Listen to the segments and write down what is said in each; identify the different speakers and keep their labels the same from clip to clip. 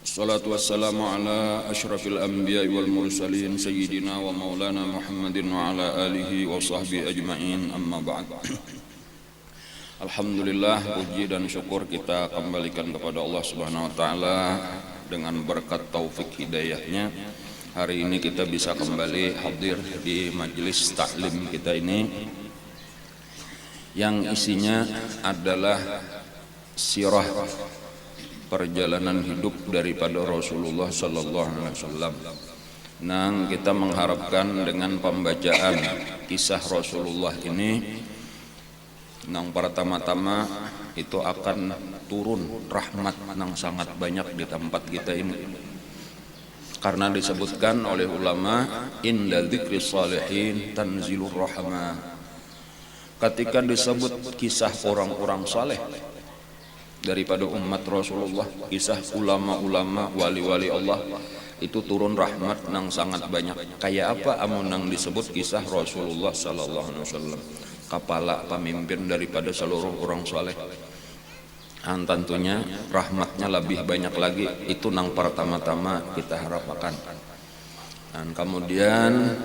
Speaker 1: Salatu wassalamu ala asyrafil anbiya'i wal mursalin sayyidina wa maulana Muhammadin wa ala alihi wa sahbihi ajma'in, amma ba'd. Alhamdulillah, puji dan syukur kita kembalikan kepada Allah Subhanahu wa taala dengan berkat taufik hidayahnya. Hari ini kita bisa kembali hadir di majelis taklim kita ini yang isinya adalah sirah perjalanan hidup daripada Rasulullah sallallahu alaihi wasallam. Nah, kita mengharapkan dengan pembacaan kisah Rasulullah ini nang pertama-tama itu akan turun rahmat nang sangat banyak di tempat kita ini. Karena disebutkan oleh ulama, inda dzikris shalihin tanzilur rahmah. Ketika disebut kisah orang-orang saleh daripada umat Rasulullah, kisah ulama-ulama wali-wali Allah, itu turun rahmat nang sangat banyak. Kayak apa amun nang disebut kisah Rasulullah sallallahu alaihi wasallam, kepala pemimpin daripada seluruh orang saleh. Tentunya rahmatnya lebih banyak lagi, itu nang pertama-tama kita harapkan. Dan kemudian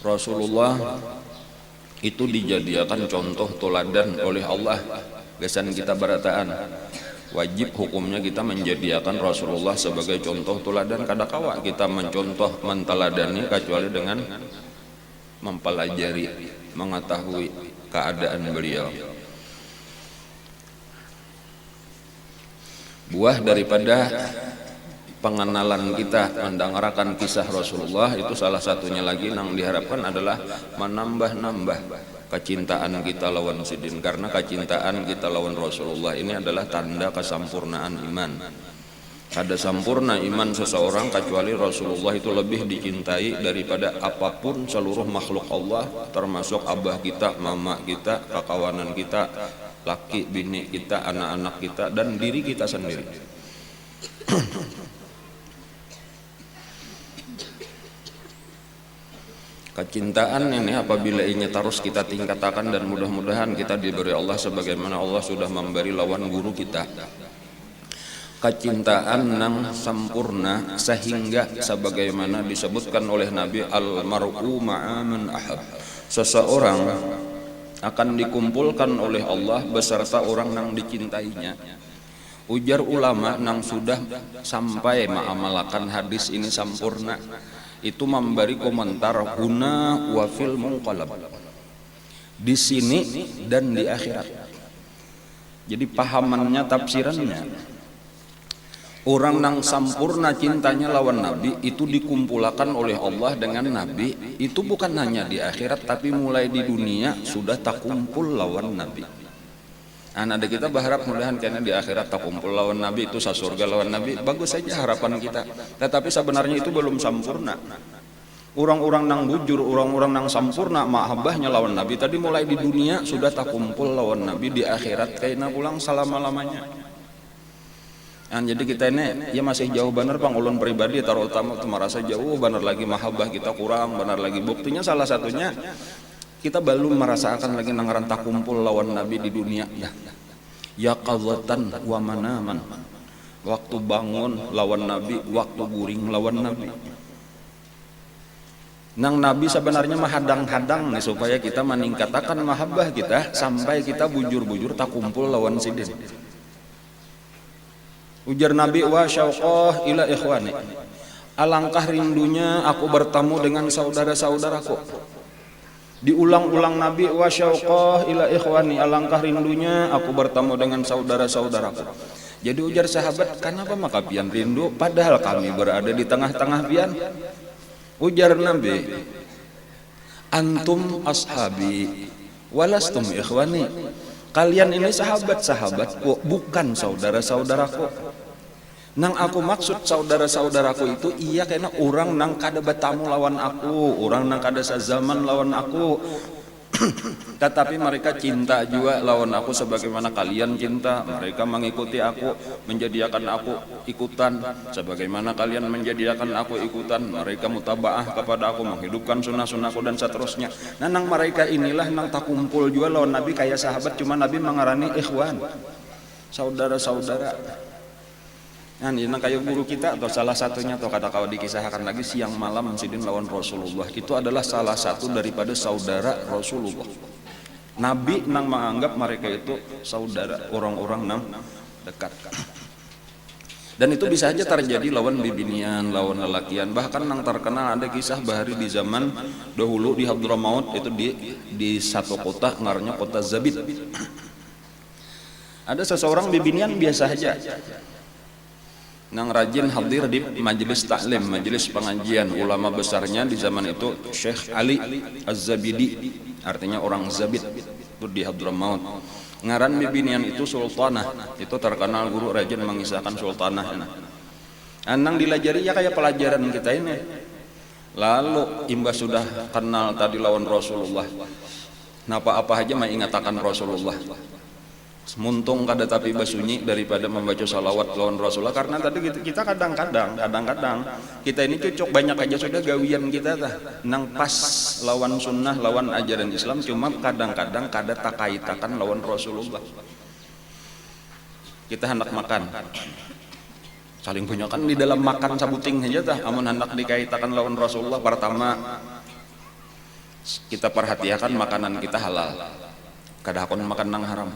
Speaker 1: Rasulullah itu dijadikan contoh teladan oleh Allah. Gesan kita barataan wajib hukumnya kita menjadikan Rasulullah sebagai contoh teladan. Kadakawa kita mencontoh menteladani kecuali dengan mempelajari, mengetahui keadaan beliau. Buah daripada pengenalan kita mendengarkan kisah Rasulullah itu salah satunya lagi yang diharapkan adalah menambah-nambah kecintaan kita lawan sidin, karena kecintaan kita lawan Rasulullah ini adalah tanda kesempurnaan iman. Ada sempurna iman seseorang kecuali Rasulullah itu lebih dicintai daripada apapun seluruh makhluk Allah, termasuk abah kita, mama kita, kakawanan kita, laki bini kita, anak-anak kita, dan diri kita sendiri. Kecintaan ini apabila ini terus kita tingkatkan, dan mudah-mudahan kita diberi Allah sebagaimana Allah sudah memberi lawan guru kita kecintaan yang sempurna, sehingga sebagaimana disebutkan oleh Nabi, al-mar'u ma'aman ahab, seseorang akan dikumpulkan oleh Allah beserta orang yang dicintainya. Ujar ulama yang sudah sampai mengamalkan hadis ini sempurna, itu memberi komentar huna wa fil munqalab, di sini dan di akhirat. Jadi pahamannya, tafsirannya, orang yang sempurna cintanya lawan Nabi itu dikumpulkan oleh Allah dengan Nabi, itu bukan hanya di akhirat tapi mulai di dunia sudah tak kumpul lawan Nabi. Anak kita berharap mudahan karena di akhirat tak kumpul lawan Nabi, itu surga lawan Nabi, bagus saja harapan kita. Tetapi sebenarnya itu belum sempurna. Orang-orang yang bujur, orang-orang yang sempurna mahabbahnya lawan Nabi tadi mulai di dunia sudah tak kumpul lawan Nabi, di akhirat kayaknya pulang selama-lamanya. Jadi kita ini ya masih jauh benar pang ulun pribadi terutama itu merasa jauh benar lagi mahabbah kita kurang benar lagi. Buktinya salah satunya kita belum merasakan lagi nangaran tak kumpul lawan Nabi di dunia. Ya qadhatan wa manaman, waktu bangun lawan Nabi, waktu guring lawan Nabi. Nang Nabi sebenarnya menghadang-hadang nih supaya kita meningkatkan mahabbah kita sampai kita bujur-bujur tak kumpul lawan sidin. Ujar Nabi, wa syauqah ila ikhwani, alangkah rindunya aku bertemu dengan saudara-saudaraku. Diulang-ulang Nabi, wa syauqah ila ikhwani, alangkah rindunya aku bertemu dengan saudara-saudaraku. Jadi ujar sahabat, kenapa maka pian rindu padahal kami berada di tengah-tengah pian? Ujar Nabi, antum ashabi walastum ikhwani, kalian ini sahabat-sahabatku bukan saudara-saudaraku. Nang aku maksud saudara-saudaraku itu iya karena orang nang kada bertamu lawan aku, orang nang kada sezaman lawan aku, tetapi mereka cinta juga lawan aku sebagaimana kalian cinta. Mereka mengikuti aku, menjadikan aku ikutan sebagaimana kalian menjadikan aku ikutan. Mereka mutabaah kepada aku, menghidupkan sunnah-sunnahku dan seterusnya. Nah, nang mereka inilah nang tak kumpul juga lawan Nabi kayak sahabat, cuma Nabi mengarani ikhwan, saudara-saudara. Nah, ini kayak guru kita atau salah satunya atau kata-kata dikisahkan lagi siang malam sidin lawan Rasulullah itu adalah salah satu daripada saudara Rasulullah. Nabi nang menganggap mereka itu saudara, orang-orang nang dekat. Dan itu bisa aja terjadi lawan bibinian, lawan lelakian. Bahkan nang terkenal ada kisah bahari di zaman dahulu di Hadramaut itu di satu kota ngarannya kota Zabid. Ada seseorang bibinian biasa aja. Nang rajin hadir di majelis taklim, majelis pengajian ulama besarnya di zaman itu Syekh Ali Az-Zabidi, artinya orang Zabid itu di Hadramaut. Ngaran bibinian itu sultanah, itu terkenal guru rajin mengisahkan sultanah. Anang dilajari ya kayak pelajaran kita ini. Lalu imbas sudah kenal tadi lawan Rasulullah, napa apa aja mah ingatakan Rasulullah. Muntung kada tapi basunyi daripada membaca salawat lawan Rasulullah, karena tadi kita kadang-kadang kita ini cocok banyak aja sudah gawian kita tah nang pas lawan sunnah lawan ajaran Islam, cuma kadang-kadang kada takaitakan lawan Rasulullah. Kita hendak makan saling punya kan di dalam makan sabuting aja tah amun hendak dikaitakan lawan Rasulullah, pertama kita perhatikan makanan kita halal, kada hakun makan nang haram.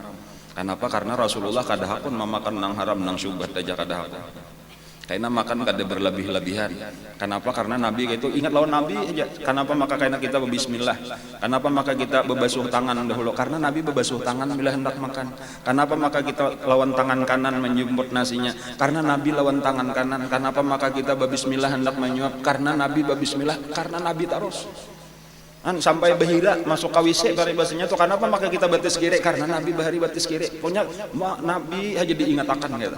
Speaker 1: Kenapa? Karena Rasulullah kada hakun memakan nang haram nang syubhat aja kada hakun. Karena makan kada berlebih-lebihan. Kenapa? Karena Nabi itu ingat lawan Nabi aja. Kenapa maka karena kita berbismillah? Kenapa maka kita bebasuh tangan dahulu? Karena Nabi bebasuh tangan bila hendak makan. Kenapa maka kita lawan tangan kanan menyumput nasinya? Karena Nabi lawan tangan kanan. Kenapa maka kita berbismillah hendak menyuap? Karena Nabi berbismillah. Karena Nabi terus. Sampai bahira masuk ke WC bahasanya tuh kenapa maka kita batis kiri? Karena Nabi bahari batis kiri. Pokoknya Nabi aja diingatakan gitu.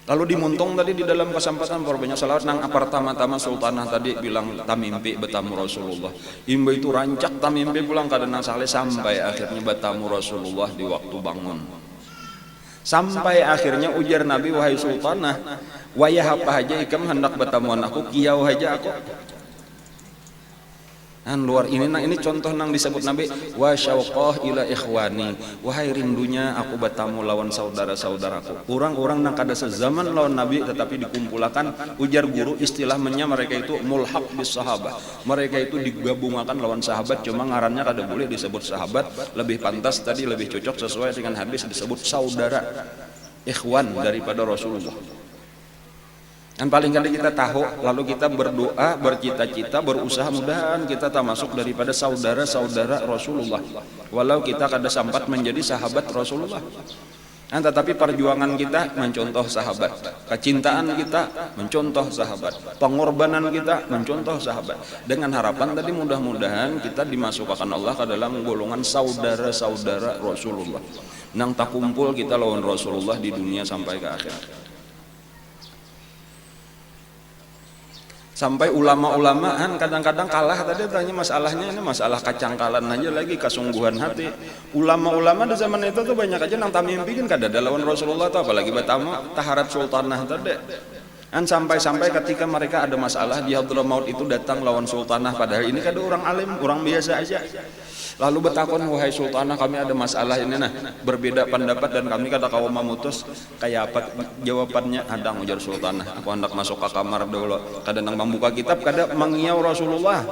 Speaker 1: Lalu dimuntung tadi di dalam kesempatan banyak salawat nang pertama-tama sultanah tadi bilang tamimpi betamu Rasulullah. Imba itu rancak tamimpi pulang kada nang saleh sampai akhirnya betamu Rasulullah di waktu bangun. Sampai akhirnya ujar Nabi, wahai sultanah, wayah apa aja ikam hendak betamuan aku, kiau aja aku. Luar ini contoh nang disebut Nabi wa syauqah ila ikhwani, wahai rindunya aku bertamu lawan saudara-saudaraku. Orang-orang nang kada sezaman lawan Nabi tetapi dikumpulkan, ujar guru istilahnya mereka itu mulhaq bis sahabah. Mereka itu digabungkan lawan sahabat, cuma ngarannya kada boleh disebut sahabat, lebih pantas tadi lebih cocok sesuai dengan hadis disebut saudara, ikhwan daripada Rasulullah. Dan paling kali kita tahu, lalu kita berdoa, bercita-cita, berusaha mudahan kita termasuk daripada saudara-saudara Rasulullah. Walau kita kada sempat menjadi sahabat Rasulullah. Tetapi perjuangan kita mencontoh sahabat, kecintaan kita mencontoh sahabat, pengorbanan kita mencontoh sahabat. Dengan harapan tadi mudah-mudahan kita dimasukkan Allah ke dalam golongan saudara-saudara Rasulullah. Nang tak kumpul kita lawan Rasulullah di dunia sampai ke akhirat. Sampai ulama-ulama kadang-kadang kalah tadi tanya masalahnya ini masalah kacangkalan aja lagi kesungguhan hati. Ulama-ulama di zaman itu tuh banyak aja nang tamimpi kan kada ada lawan Rasulullah tuh, apalagi batamu taharat sultanah tadi. Sampai-sampai ketika mereka ada masalah di Hadramaut itu datang lawan sultanah, padahal ini kada orang alim, orang biasa aja. Lalu bertakon, wahai sultanah kami ada masalah ini nah, berbeda pendapat dan kami kada kawa memutus, kayak apa jawabannya? Ada ujar sultanah, aku hendak masuk ke kamar dulu, kada nang membuka kitab, kada mengiau Rasulullah.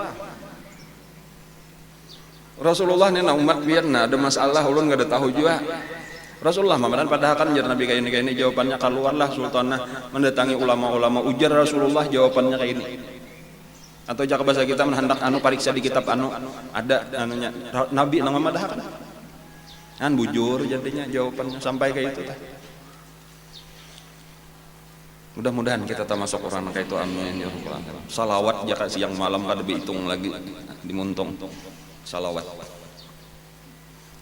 Speaker 1: Rasulullah ini nah umat biar nah ada masalah ulun kada tahu juga. Rasulullah mamadan padahal kan jar Nabi kayak ini jawabannya, keluarlah sultanah mendatangi ulama-ulama, ujar Rasulullah jawabannya kayak ini. Atau jaka bahasa kita hendak pariksa di kitab ada anunya Nabi nang mamadahkan bujur jadinya jawabannya sampai kayak itu tah. Mudah-mudahan kita termasuk orang kayak itu, amin ya rabbal alamin. Salawat jaka siang malam kada dihitung lagi dimuntung salawat.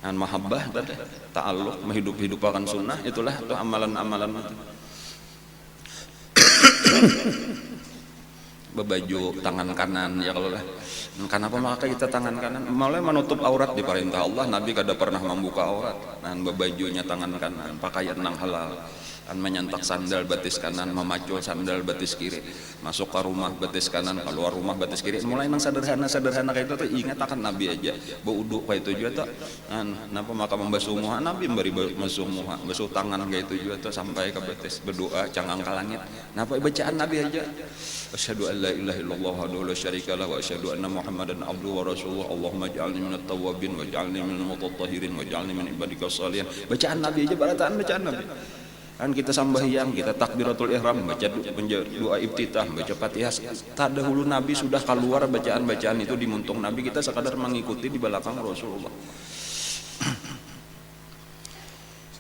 Speaker 1: Mahabbah tadi ta'alluq menghidup-hidupkan sunnah, itulah itu amalan-amalan bebaju tangan kanan ya kalau lah. Kenapa maka kita tangan kanan? Malah menutup aurat di perintah Allah. Nabi kada pernah membuka aurat. Bajunya tangan kanan, pakaian nang halal. kan menyentak sandal betis kanan, memacul sandal betis kiri, masuk ke rumah betis kanan, keluar rumah betis kiri, mulai nang sederhana kayak itu tuh ingat akan Nabi aja berwudu kayak itu juga tuh napa maka membasuh muha Nabi memberi membasuh muha, basuh tangan kayak itu juga tuh sampai ke betis, berdoa cangang ke langit, napa bacaan Nabi aja asyhadu an la ilaha illallah wahdahu la syarika lah wa asyhadu anna muhammadan abduhu wa rasuluh Allahumma ij'alni minat tawwabin waj'alni minal mutatahhirin waj'alni min ibadikas shalihin, bacaan Nabi aja barataan bacaan Nabi. Kan kita sambahyang, kita takbiratul ihram, baca doa iftitah, baca Fatihah. Tadahulu Nabi sudah keluar bacaan-bacaan itu di muntung Nabi, kita sekadar mengikuti di belakang Rasulullah.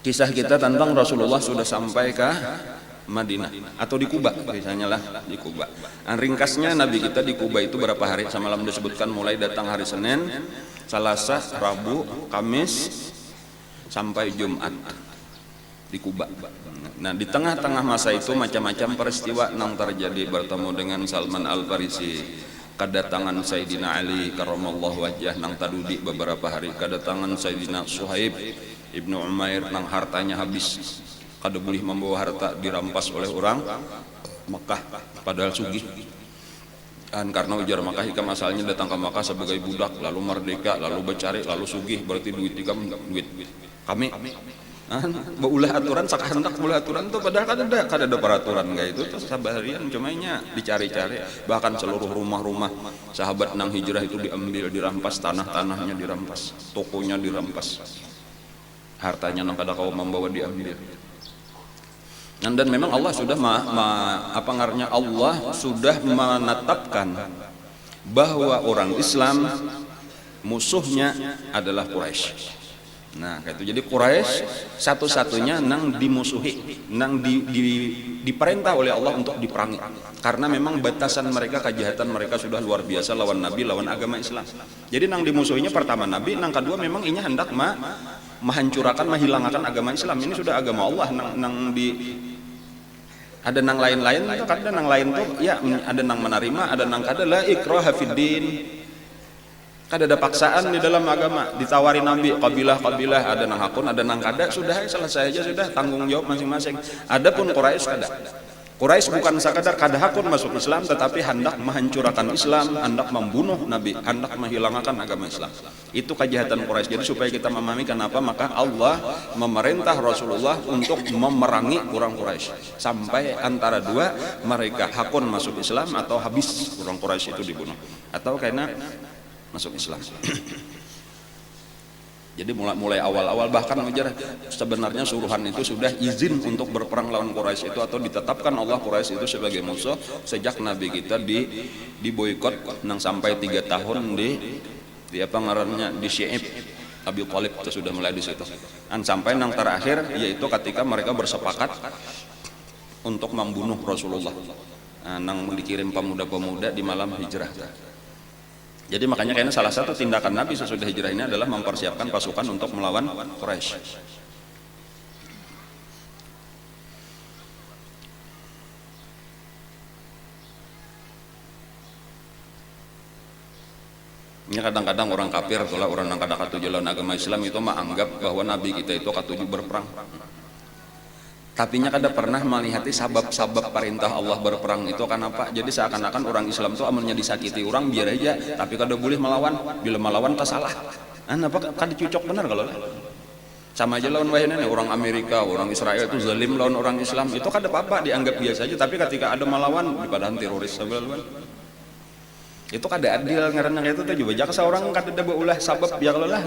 Speaker 1: Kisah kita tentang Rasulullah sudah sampai ke Madinah atau di Kuba misalnya lah di Kuba. Ringkasnya Nabi kita di Kuba itu berapa hari? Semalam disebutkan mulai datang hari Senin, Selasa, Rabu, Kamis sampai Jumat di Kuba. Nah di tengah-tengah masa itu macam-macam peristiwa yang terjadi, bertemu dengan Salman Al-Farisi, kedatangan Sayyidina Ali karramallahu wajhah nang tadudi beberapa hari, kedatangan Sayyidina Suhaib Ibnu Umair nang hartanya habis, kada boleh membawa harta, dirampas oleh orang Mekah padahal sugih. Dan karena ujar Makkah hikam asalnya datang ke Makkah sebagai budak, lalu merdeka, lalu bercari, lalu sugih, berarti duit kami baulah aturan sakahendak mulai aturan tuh padahal kada ada peraturan kayak itu tuh sabarian cumanya dicari-cari, bahkan seluruh rumah-rumah sahabat nang hijrah itu diambil, dirampas, tanahnya dirampas, tokonya dirampas, hartanya nang kada kau membawa diambil. Dan memang Allah sudah Allah sudah menetapkan bahwa orang Islam musuhnya adalah Quraisy. Nah, kayak itu. Jadi Quraisy satu-satunya nang dimusuhi, nang diperintah oleh Allah untuk diperangi. Karena memang batasan mereka, kejahatan mereka sudah luar biasa lawan Nabi, lawan agama Islam. Jadi nang dimusuhinya pertama Nabi, nang kedua memang ini hendak menghancurkan, menghilangkan agama Islam. Ini sudah agama Allah ada nang lain-lain tuh, kada nang lain tuh ya ada nang menerima, ada nang kada la ikraha fiddin. Kada ada paksaan di dalam agama, ditawari Nabi kabilah ada nang hakun, ada nang kada, sudah selesai aja, sudah tanggung jawab masing-masing. Adapun Quraisy kada. Quraisy bukan sekadar kada hakun masuk Islam, tetapi hendak menghancurkan Islam, hendak membunuh Nabi, hendak menghilangkan agama Islam. Itu kejahatan Quraisy. Jadi supaya kita memahami kenapa maka Allah memerintah Rasulullah untuk memerangi orang Quraisy sampai antara dua, mereka hakun masuk Islam atau habis orang Quraisy itu dibunuh, atau karena masuk Islam. Jadi mulai awal-awal bahkan ujar sebenarnya suruhan itu sudah izin untuk berperang lawan Quraisy itu, atau ditetapkan Allah Quraisy itu sebagai musuh sejak Nabi kita diboikot nang sampai 3 tahun di apa ngarannya di Syi'ib Abi Thalib itu sudah mulai di situ. Dan sampai nang terakhir yaitu ketika mereka bersepakat untuk membunuh Rasulullah. Nang dikirim pemuda-pemuda di malam hijrah. Jadi makanya kayaknya salah satu tindakan Nabi sesudah hijrah ini adalah mempersiapkan pasukan untuk melawan Quraisy. Ini kadang-kadang orang kafir, kalau orang yang kada katuju lawan agama Islam itu menganggap bahwa Nabi kita itu katuju berperang. Tapi nya kada pernah melihat sabab-sabab perintah Allah berperang itu kan apa. Jadi seakan-akan orang Islam itu amalnya disakiti orang biar aja, tapi kada boleh melawan. Bila melawan tak salah. Apa kada cocok benar kalau sama aja lawan wahana orang Amerika, orang Israel itu zalim lawan orang Islam itu kada apa-apa, dianggap biasa aja. Tapi ketika ada melawan padahal teroris sebelah itu kada adil ngaranna itu tuh juga jaka seorang kada ada beulah sabab ya kalau lah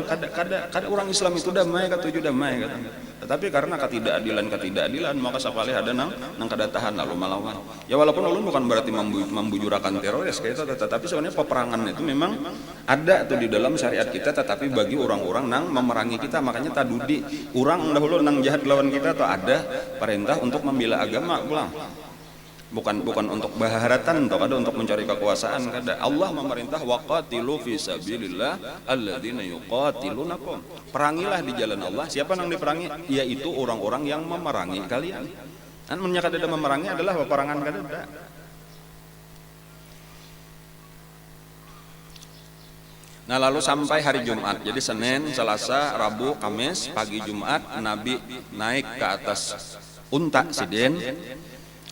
Speaker 1: kada orang Islam itu damai katuju damai kata. Tetapi karena ketidakadilan maka sapalih ada nang kada tahan lalu melawan. Ya walaupun ulun bukan berarti membujurakan teroris kayak itu, tetapi sebenarnya peperangan itu memang ada tuh di dalam syariat kita, tetapi bagi orang-orang nang memerangi kita, makanya tadudi orang dahulu nang jahat lawan kita tuh ada perintah untuk membela agama pulang. Bukan untuk baharatan atau ada untuk mencari kekuasaan, kada. Allah memerintah waqatilu fi sabilillah alladzina yuqatilunakum. Perangilah di jalan Allah. Siapa yang diperangi? Yaitu orang-orang yang memerangi kalian. Dan menyatakan ada memerangi adalah peperangan kada ada. Nah lalu sampai hari Jumat, jadi Senin, Selasa, Rabu, Kamis, pagi Jumat Nabi naik ke atas unta sidin,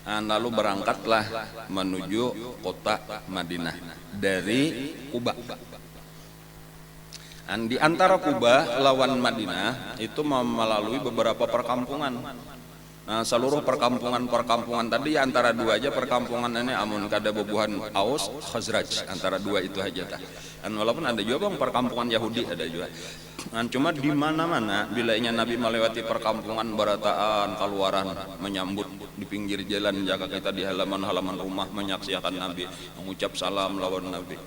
Speaker 1: lalu berangkatlah menuju kota Madinah dari Kuba. Di antara Kuba lawan Madinah itu melalui beberapa perkampungan. Nah, seluruh perkampungan tadi antara dua aja perkampungan ini amun kada bebuhan Aus Khazraj, antara dua itu aja tah. Walaupun ada juga bang perkampungan Yahudi ada juga. Cuma di mana-mana bilanya Nabi melewati perkampungan barataan keluaran menyambut di pinggir jalan, jaga kita di halaman-halaman rumah menyaksikan Nabi, mengucap salam lawan Nabi.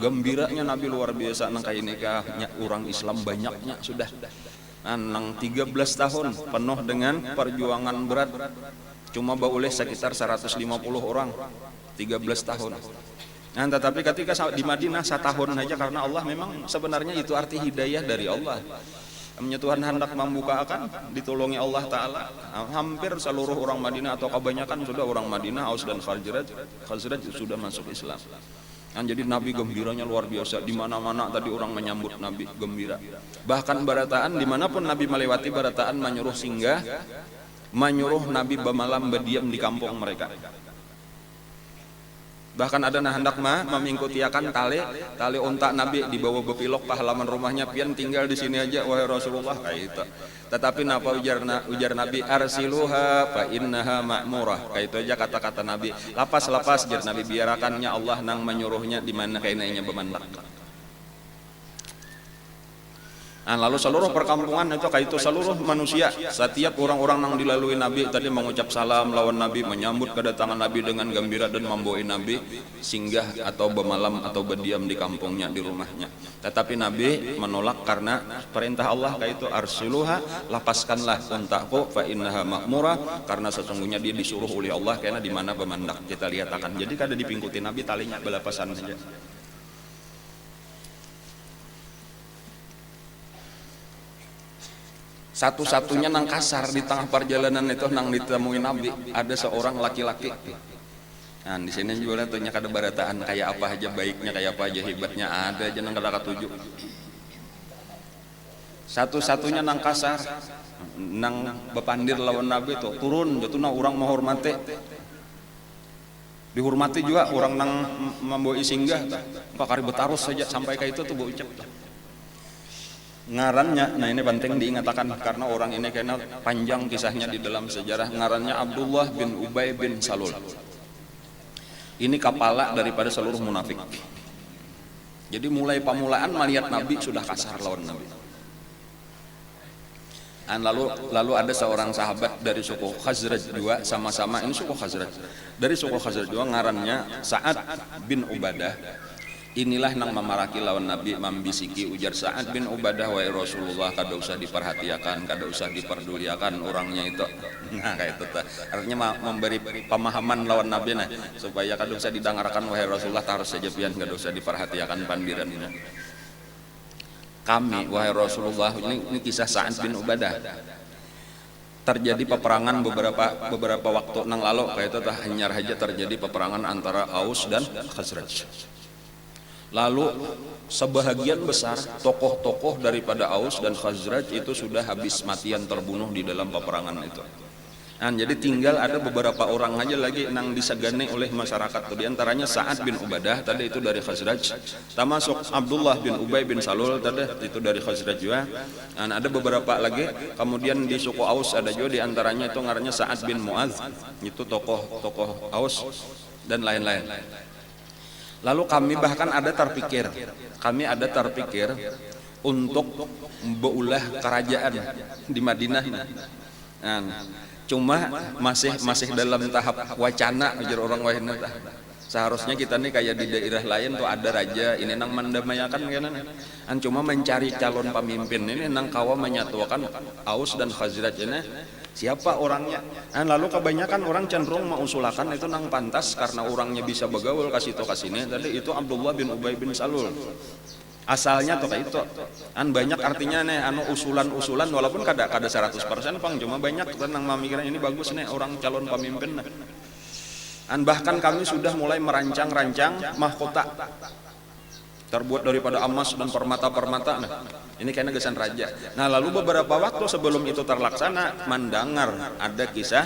Speaker 1: Gembiranya Nabi luar biasa nang kayak nikahnya orang Islam banyaknya sudah. Nang 13 tahun penuh dengan perjuangan berat, cuma bauleh sekitar 150 orang 13 tahun. Nah, tetapi ketika di Madinah 1 tahun saja, karena Allah memang sebenarnya itu arti hidayah dari Allah. Tuhan hendak membukakan, ditolongi Allah Ta'ala. Hampir seluruh orang Madinah atau kebanyakan sudah orang Madinah, Aus dan Khazraj sudah masuk Islam. Jadi Nabi gembiranya luar biasa, di mana-mana tadi orang menyambut Nabi gembira. Bahkan barataan dimanapun Nabi melewati barataan menyuruh singgah, menyuruh Nabi bermalam berdiam di kampung mereka. Bahkan ada nah hendak memingkutiakan tali unta Nabi dibawa bepilok ke halaman rumahnya, pian tinggal di sini aja wahai Rasulullah kayak itu. Tetapi napa ujar Nabi, arsiluha fa innaha ma'murah. Kayak itu aja kata-kata Nabi. Lapas jar Nabi, biarakannya Allah nang menyuruhnya di mana kainanya bemandak. Nah, lalu seluruh perkampungan itu kayak itu seluruh manusia, setiap orang-orang yang dilalui Nabi tadi mengucap salam lawan Nabi, menyambut kedatangan Nabi dengan gembira dan membawa Nabi singgah atau bermalam atau berdiam di kampungnya, di rumahnya. Tetapi Nabi menolak karena perintah Allah kayak itu, arsiluha, lapaskanlah untaku fa innaha ma'murah, karena sesungguhnya dia disuruh oleh Allah karena di mana bermandak. Kita lihat akan. Jadi kada dipingkuti Nabi talinya belapasan saja. Satu-satunya nang kasar di tengah perjalanan itu nang ditemui Nabi ada seorang laki-laki. Nah, di sini juga tuhnya kada barataan kayak apa aja baiknya, kayak apa aja hebatnya, ada aja nang kada katuju. Satu-satunya nang kasar, nang bepandir lawan Nabi itu turun jatuh nang orang menghormati. Dihormati juga orang nang membawa singgah, pakari betarus saja sampai kayak itu tuh bau ucap. Ngarannya, nah ini penting diingatkan karena orang ini kena panjang kisahnya di dalam sejarah. Ngarannya Abdullah bin Ubay bin Salul. Ini kepala daripada seluruh munafik. Jadi mulai pamulaan melihat Nabi sudah kasar lawan Nabi. Dan lalu ada seorang sahabat dari suku Khazraj juga, sama-sama ini suku Khazraj. Dari suku Khazraj juga ngarannya Sa'ad bin Ubadah. Inilah nang memaraki lawan Nabi, membisiki ujar Sa'ad bin Ubadah, wahai Rasulullah, kada usah diperhatikan, kada usah diperduliakan orangnya itu. Nah kayak itu artinya memberi pemahaman lawan Nabi nah, supaya kada usah didengarkan wahai Rasulullah, harus saja pian kada usah diperhatikan pandirannya. Kami wahai Rasulullah, ini kisah Sa'ad bin Ubadah. Terjadi peperangan beberapa waktu nang lalu kayak itu hanyar aja terjadi peperangan antara Aus dan Khazraj. Lalu sebahagian besar tokoh-tokoh daripada Aus dan Khazraj itu sudah habis matian terbunuh di dalam peperangan itu. Nah, jadi tinggal ada beberapa orang aja lagi yang disegani oleh masyarakat. Di antaranya Sa'ad bin Ubadah tadi itu dari Khazraj, termasuk Abdullah bin Ubay bin Salul tadi itu dari Khazraj juga. Dan ada beberapa lagi. Kemudian di suku Aus ada juga, di antaranya itu ngarannya Sa'ad bin Mu'adz, itu tokoh Aus dan lain-lain. Lalu kami bahkan ada terpikir untuk beulah kerajaan di Madinah. Nah, cuma masih dalam tahap wacana ujar orang wahina. Seharusnya kita nih kayak di daerah lain tuh ada raja ini nang mendamaikan kan, cuma mencari calon pemimpin ini nang kawa menyatukan Aus dan Khazraj ini. Siapa orangnya? Nah, lalu kebanyakan orang cenderung mengusulkan itu nang pantas karena orangnya bisa begaul kasih to kasini. Tadi itu Abdullah bin Ubay bin Salul. Asalnya tuh kayak itu. Banyak artinya nih usulan walaupun kada 100% pang, cuma banyak nang memikiran ini bagus nih orang calon pemimpin. Bahkan kami sudah mulai merancang mahkota. terbuat daripada emas dan permata-permata. Nah, ini kayaknya gesan raja. Nah, lalu beberapa waktu sebelum itu terlaksana, mendengar ada kisah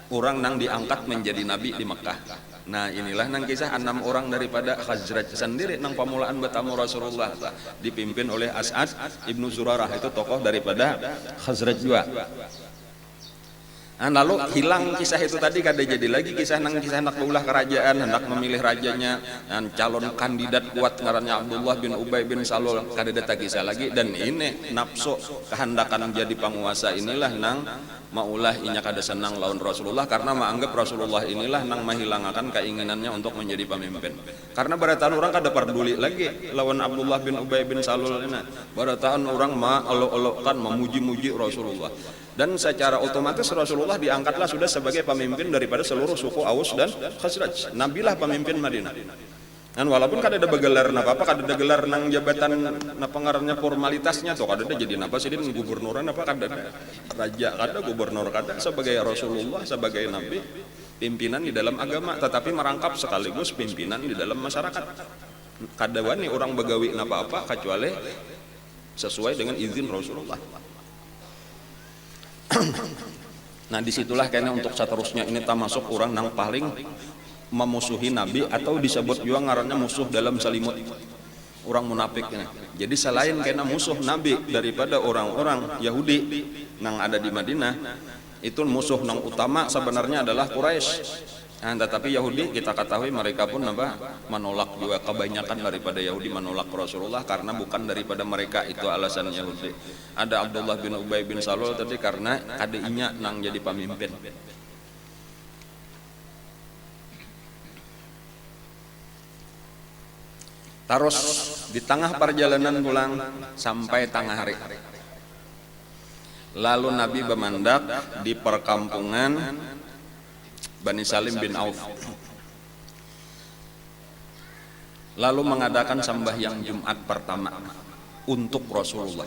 Speaker 1: orang nang diangkat menjadi nabi di Mekah. Nah, inilah nang kisah 6 orang daripada Khazraj sendiri nang pamulaan bertamu Rasulullah, dipimpin oleh As'ad ibnu Zurarah, itu tokoh daripada Khazraj juga. Nah, lalu hilang kisah itu tadi, kada jadi lagi kisah nak ulah kerajaan, hendak memilih rajanya, dan calon kandidat kuat ngarannya Abdullah bin Ubay bin Salul, kada ada kisah lagi. Dan ini nafsu kehendakan jadi penguasa inilah nang maulah inya kada senang lawan Rasulullah, karena menganggap Rasulullah inilah nang menghilangkan keinginannya untuk menjadi pemimpin. Karena barataan orang kada peduli lagi lawan Abdullah bin Ubay bin Salul ini. Barataan orang olo-olokan memuji-muji Rasulullah. Dan secara otomatis Rasulullah diangkatlah sudah sebagai pemimpin daripada seluruh suku Aus dan Khazraj. Nabilah pemimpin Madinah. Dan walaupun kada ada begelar apa-apa, kada ada gelar nang jabatan pengarangnya formalitasnya tuh, kada ada jadi napa sih gubernuran apa, kada ada raja, kada gubernur, kada, sebagai Rasulullah, sebagai nabi, pimpinan di dalam agama, tetapi merangkap sekaligus pimpinan di dalam masyarakat. Kada wani orang begawi apa-apa kecuali sesuai dengan izin Rasulullah. Nah, disitulah kayaknya untuk seterusnya ini termasuk orang yang paling memusuhi Nabi, atau disebut juga ngarannya musuh dalam selimut, orang munafik ini. Jadi selain kayaknya musuh Nabi daripada orang-orang Yahudi yang ada di Madinah, itu musuh yang utama sebenarnya adalah Quraisy. Nah, tetapi Yahudi kita ketahui mereka pun menolak juga, kebanyakan daripada Yahudi menolak Rasulullah karena bukan daripada mereka itu alasan Yahudi. Ada Abdullah bin Ubay bin Salul tadi karena adiknya nang jadi pemimpin. Terus di tengah perjalanan pulang sampai tengah hari, lalu Nabi bermandak di perkampungan Bani Salim bin Auf, lalu mengadakan sembahyang Jumat pertama untuk Rasulullah.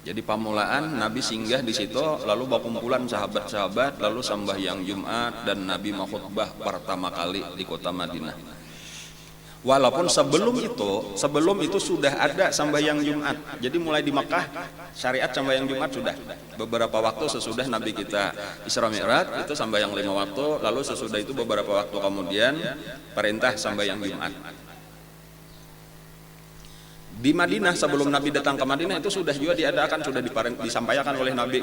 Speaker 1: Jadi pamulaan Nabi singgah di situ, lalu berkumpulan sahabat-sahabat, lalu sembahyang Jumat, dan Nabi khutbah pertama kali di kota Madinah. Walaupun sebelum itu sudah ada sembahyang Jumat. Jadi mulai di Makkah syariat sembahyang Jumat sudah. Beberapa waktu sesudah Nabi kita Isra Mi'raj itu sembahyang 5 waktu, lalu sesudah itu beberapa waktu kemudian perintah sembahyang Jumat. Di Madinah sebelum Nabi datang ke Madinah itu sudah juga diadakan, sudah disampaikan oleh Nabi,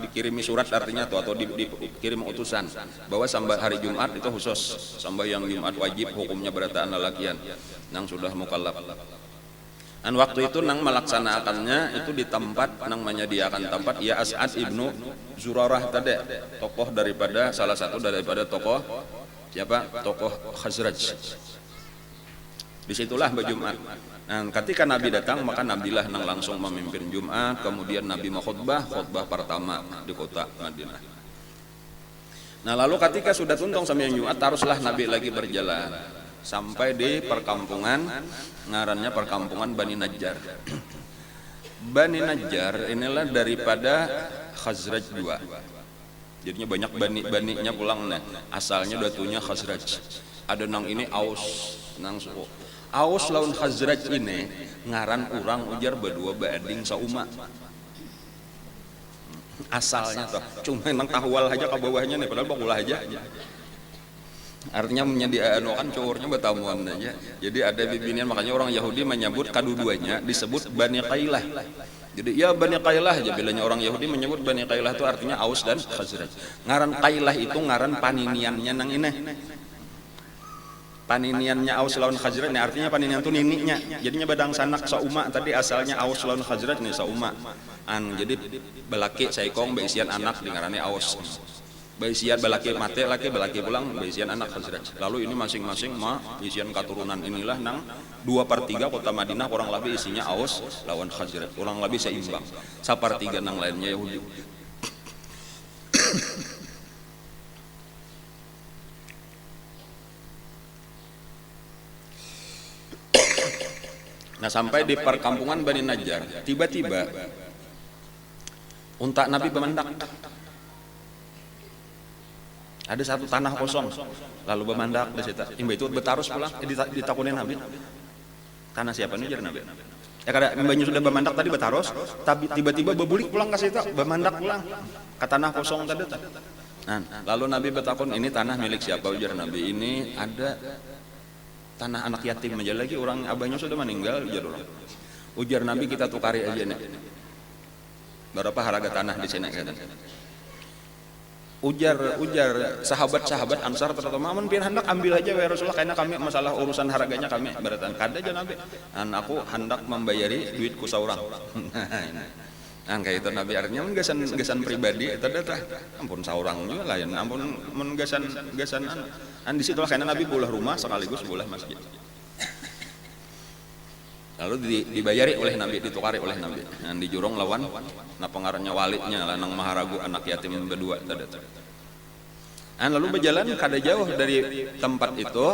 Speaker 1: dikirimi surat artinya atau dikirim utusan bahwa hari Jumat itu khusus sembahyang Jumat wajib, hukumnya berataan lalakian nang sudah mukallaf. Dan waktu itu nang melaksanakannya itu di tempat nang menyediakan tempat ya As'ad ibnu Zurarah tadi, tokoh daripada salah satu daripada tokoh Khazraj. Disitulah berjumat. Nah, ketika Nabi datang, maka Nabilah nang langsung memimpin Jumat, kemudian Nabi khutbah pertama di kota Madinah. Nah, lalu ketika sudah tuntung sembahyang Jumat, teruslah Nabi lagi berjalan sampai di perkampungan, ngarannya perkampungan Bani Najjar. Bani Najjar inilah daripada Khazraj juga. Jadinya banyak bani-baninya pulang, nah asalnya datunya Khazraj. Ada nang ini Aus, nang suku Aus lawan Khazraj ini ngaran orang ujar berdua bading sauma. Asalnya tuh cuma nang tahwal aja ke bawahnya nih, padahal bakulah aja. Artinya menyediakan kan cowoknya bertamuan aja. Jadi ada bibinian, makanya orang Yahudi menyebut kedua-duanya disebut Bani Qailah. Jadi ya Bani Qailah aja, bilanya orang Yahudi menyebut Bani Qailah itu artinya Aus dan Khazraj. Ngaran Qailah itu ngaran paniniannya nang ini. Paniniannya Aus lawan Khazraj, ini artinya paninian itu nininya, jadinya badang sanak sauma, tadi asalnya Aus lawan Khazraj nih sauma. Jadi belaki saikong beisian anak dengarannya Aus, beisian belaki mate laki belaki pulang beisian anak Khazraj. Lalu ini masing-masing beisian keturunan inilah nang 2/3 kota Madinah kurang lebih isinya Aus lawan Khazraj, kurang lebih seimbang. 1/3 nang lainnya Yahudi. Nah, sampai di perkampungan Bani Najjar, tiba-tiba unta Nabi bermandak. Ada satu tanah kosong, lalu bermandak di situ. Imba itu betarus pulang, ditakunin Nabi. Tanah siapa nih jar Nabi? Ya kada banyu sudah bamandak tadi bataros, tapi tiba-tiba bebulik pulang ka situ, bamandak pulang. Ka tanah kosong tadi. Nah, lalu Nabi bertakon, ini tanah milik siapa? Ujar Nabi, ini ada tanah anak yatim aja lagi, orang abahnya sudah meninggal. Ujar Nabi, kita tukari aja nih. Berapa harga tanah di sini? Ujar sahabat-sahabat Ansar terutama, aman pian hendak ambil aja ya Rasulullah, karena kami masalah urusan harganya kami beratan kada aja Nabi. Aku hendak membayari duitku saurang. Nah kayak itu Nabi, artinya gesan pribadi itu dah ampun saurang juga lain, ampun gesan di situ lah karena Nabi bulah rumah sekaligus bulah masjid. Lalu dibayari oleh Nabi, ditukari oleh Nabi. Yang dijurong lawan pengarangnya walinya lanang maharagu anak yatim berdua tadi. Lalu berjalan kada jauh dari tempat itu,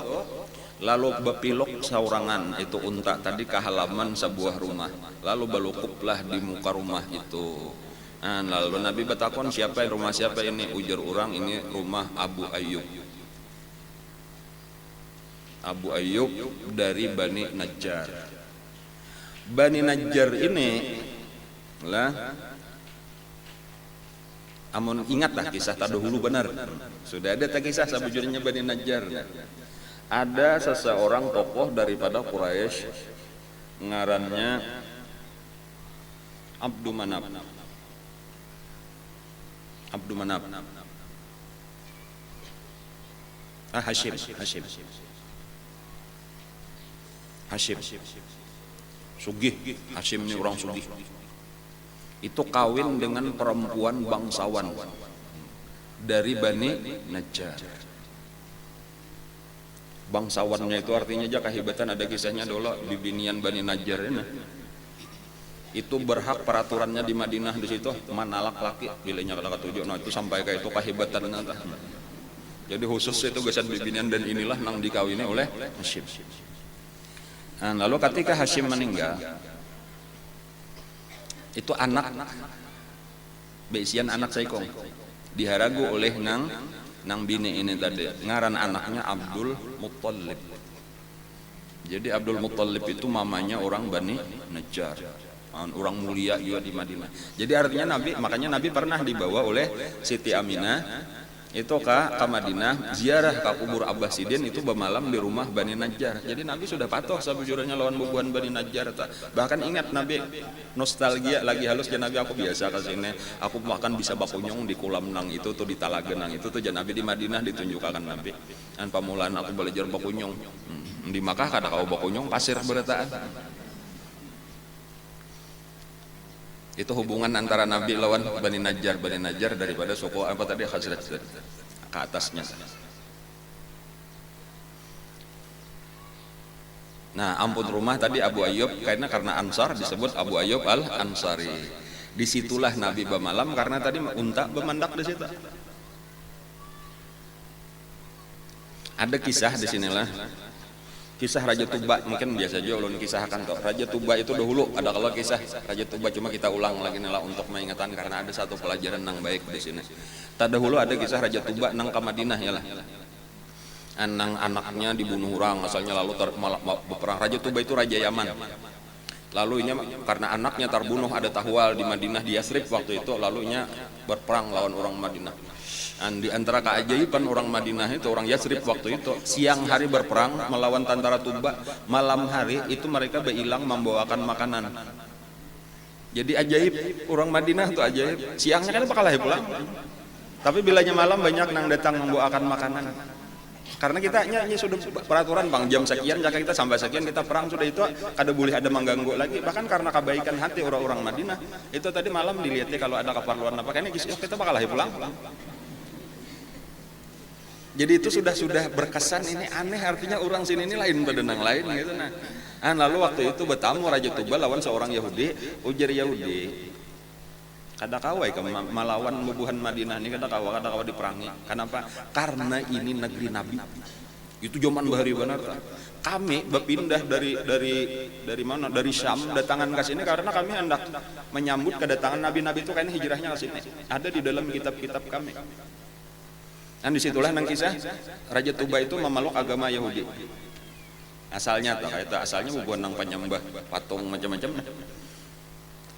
Speaker 1: lalu bepilok saurangan itu unta tadi ke halaman sebuah rumah. Lalu balukuplah di muka rumah itu. Lalu Nabi bertakon, siapa yang rumah siapa ini? Ujar orang, ini rumah Abu Ayyub. Abu Ayyub dari Bani Najjar. Bani Najjar ini lah, amun ingatlah kisah tadahulu benar. Sudah ada tak kisah sabujurnya Bani Najjar. Ada seseorang tokoh daripada Quraisy ngarannya Abdu Manaf. Hashim. Sugih, Hashim ini orang sugih. Itu kawin dengan perempuan bangsawan dari Bani Najjar. Bangsawannya itu artinya aja kehebatan, ada kisahnya dulu di binian Bani Najjar ini. Itu berhak peraturannya di Madinah di situ manalak laki bilanya kata ketujuh. Nah itu sampai ke itu kehebatan nata. Jadi khusus itu gesan bibinian dan inilah nang dikawini oleh Hashim. Lalu ketika Hashim meninggal, itu anak beisian anak saikong diharagu oleh nang bini ini tadi, ngaran anaknya Abdul Muttalib. Jadi Abdul Muttalib itu mamanya orang Bani Najjar, orang mulia juga di Madinah. Jadi artinya makanya Nabi pernah dibawa oleh Siti Aminah itu ke Madinah ziarah ke kubur Abbasidin, itu bermalam di rumah Bani Najjar. Jadi Nabi sudah patuh sabujurnya lawan bubuhan Bani Najjar. Bahkan ingat Nabi nostalgia lagi halus jan Nabi, aku biasa ke sini, aku makan bisa bakunyong di kolam nang itu tuh di Talaga nang itu tuh jan Nabi di Madinah ditunjukkan Nabi. Dan pamulaan aku belajar bakunyong. Di Makkah kada kau bakunyong pasir beretaan. Itu hubungan antara Nabi lawan Bani Najjar daripada suku apa tadi Khazraj ke atasnya. Nah, ampun rumah tadi Abu Ayyub karena Ansar disebut Abu Ayyub Al-Ansari. Disitulah Nabi bermalam karena tadi unta bermandak di situ. Ada kisah di sinilah. Kisah Raja Tuba, mungkin biasa aja ulun kisahkan toh. Raja Tuba itu dahulu ada kalau kisah Raja Tuba, cuma kita ulang lagi nela untuk mengingatkan karena ada satu pelajaran yang baik di sini. Dahulu ada kisah Raja Tuba nang ke Madinah ya lah. Anang anaknya dibunuh orang asalnya lalu berperang. Raja Tuba itu Raja Yaman. Lalu karena anaknya terbunuh ada tahwal di Madinah di Yasrib waktu itu, lalunya berperang lawan orang Madinah. Di antara keajaiban orang Madinah itu, orang Yasrib waktu itu, siang hari berperang melawan tentara Tuba, malam hari itu mereka berilang membawakan makanan. Jadi ajaib orang Madinah itu ajaib. Siangnya kan bakal pulang, tapi bilanya malam banyak nang datang membawakan makanan. Karena kita sudah peraturan bang jam sekian jika kita sampai sekian kita perang sudah itu kada boleh ada mengganggu lagi. Bahkan karena kebaikan hati orang-orang Madinah itu tadi malam dilihatnya kalau ada keperluan apa kayaknya kita bakal pulang. Jadi itu sudah berkesan, ini aneh artinya orang sini ini lain pada nang lain gitu nah. Lalu waktu itu bertamu Raja Tuba lawan seorang Yahudi, ujar Yahudi. Kada kawai ke melawan bubuhan Madinah ini kada kawa diperangi. Kenapa? Karena ini negeri Nabi. Itu zaman bahari benar. Kami berpindah dari mana? Dari Syam datangan ke sini karena kami hendak menyambut kedatangan nabi-nabi itu karena hijrahnya ke sini. Ada di dalam kitab-kitab kami. Dan disitulah nang kisah Raja Tuba itu memeluk agama Yahudi. asalnya tuh itu asalnya bubuan nang penyembah patung macam-macam.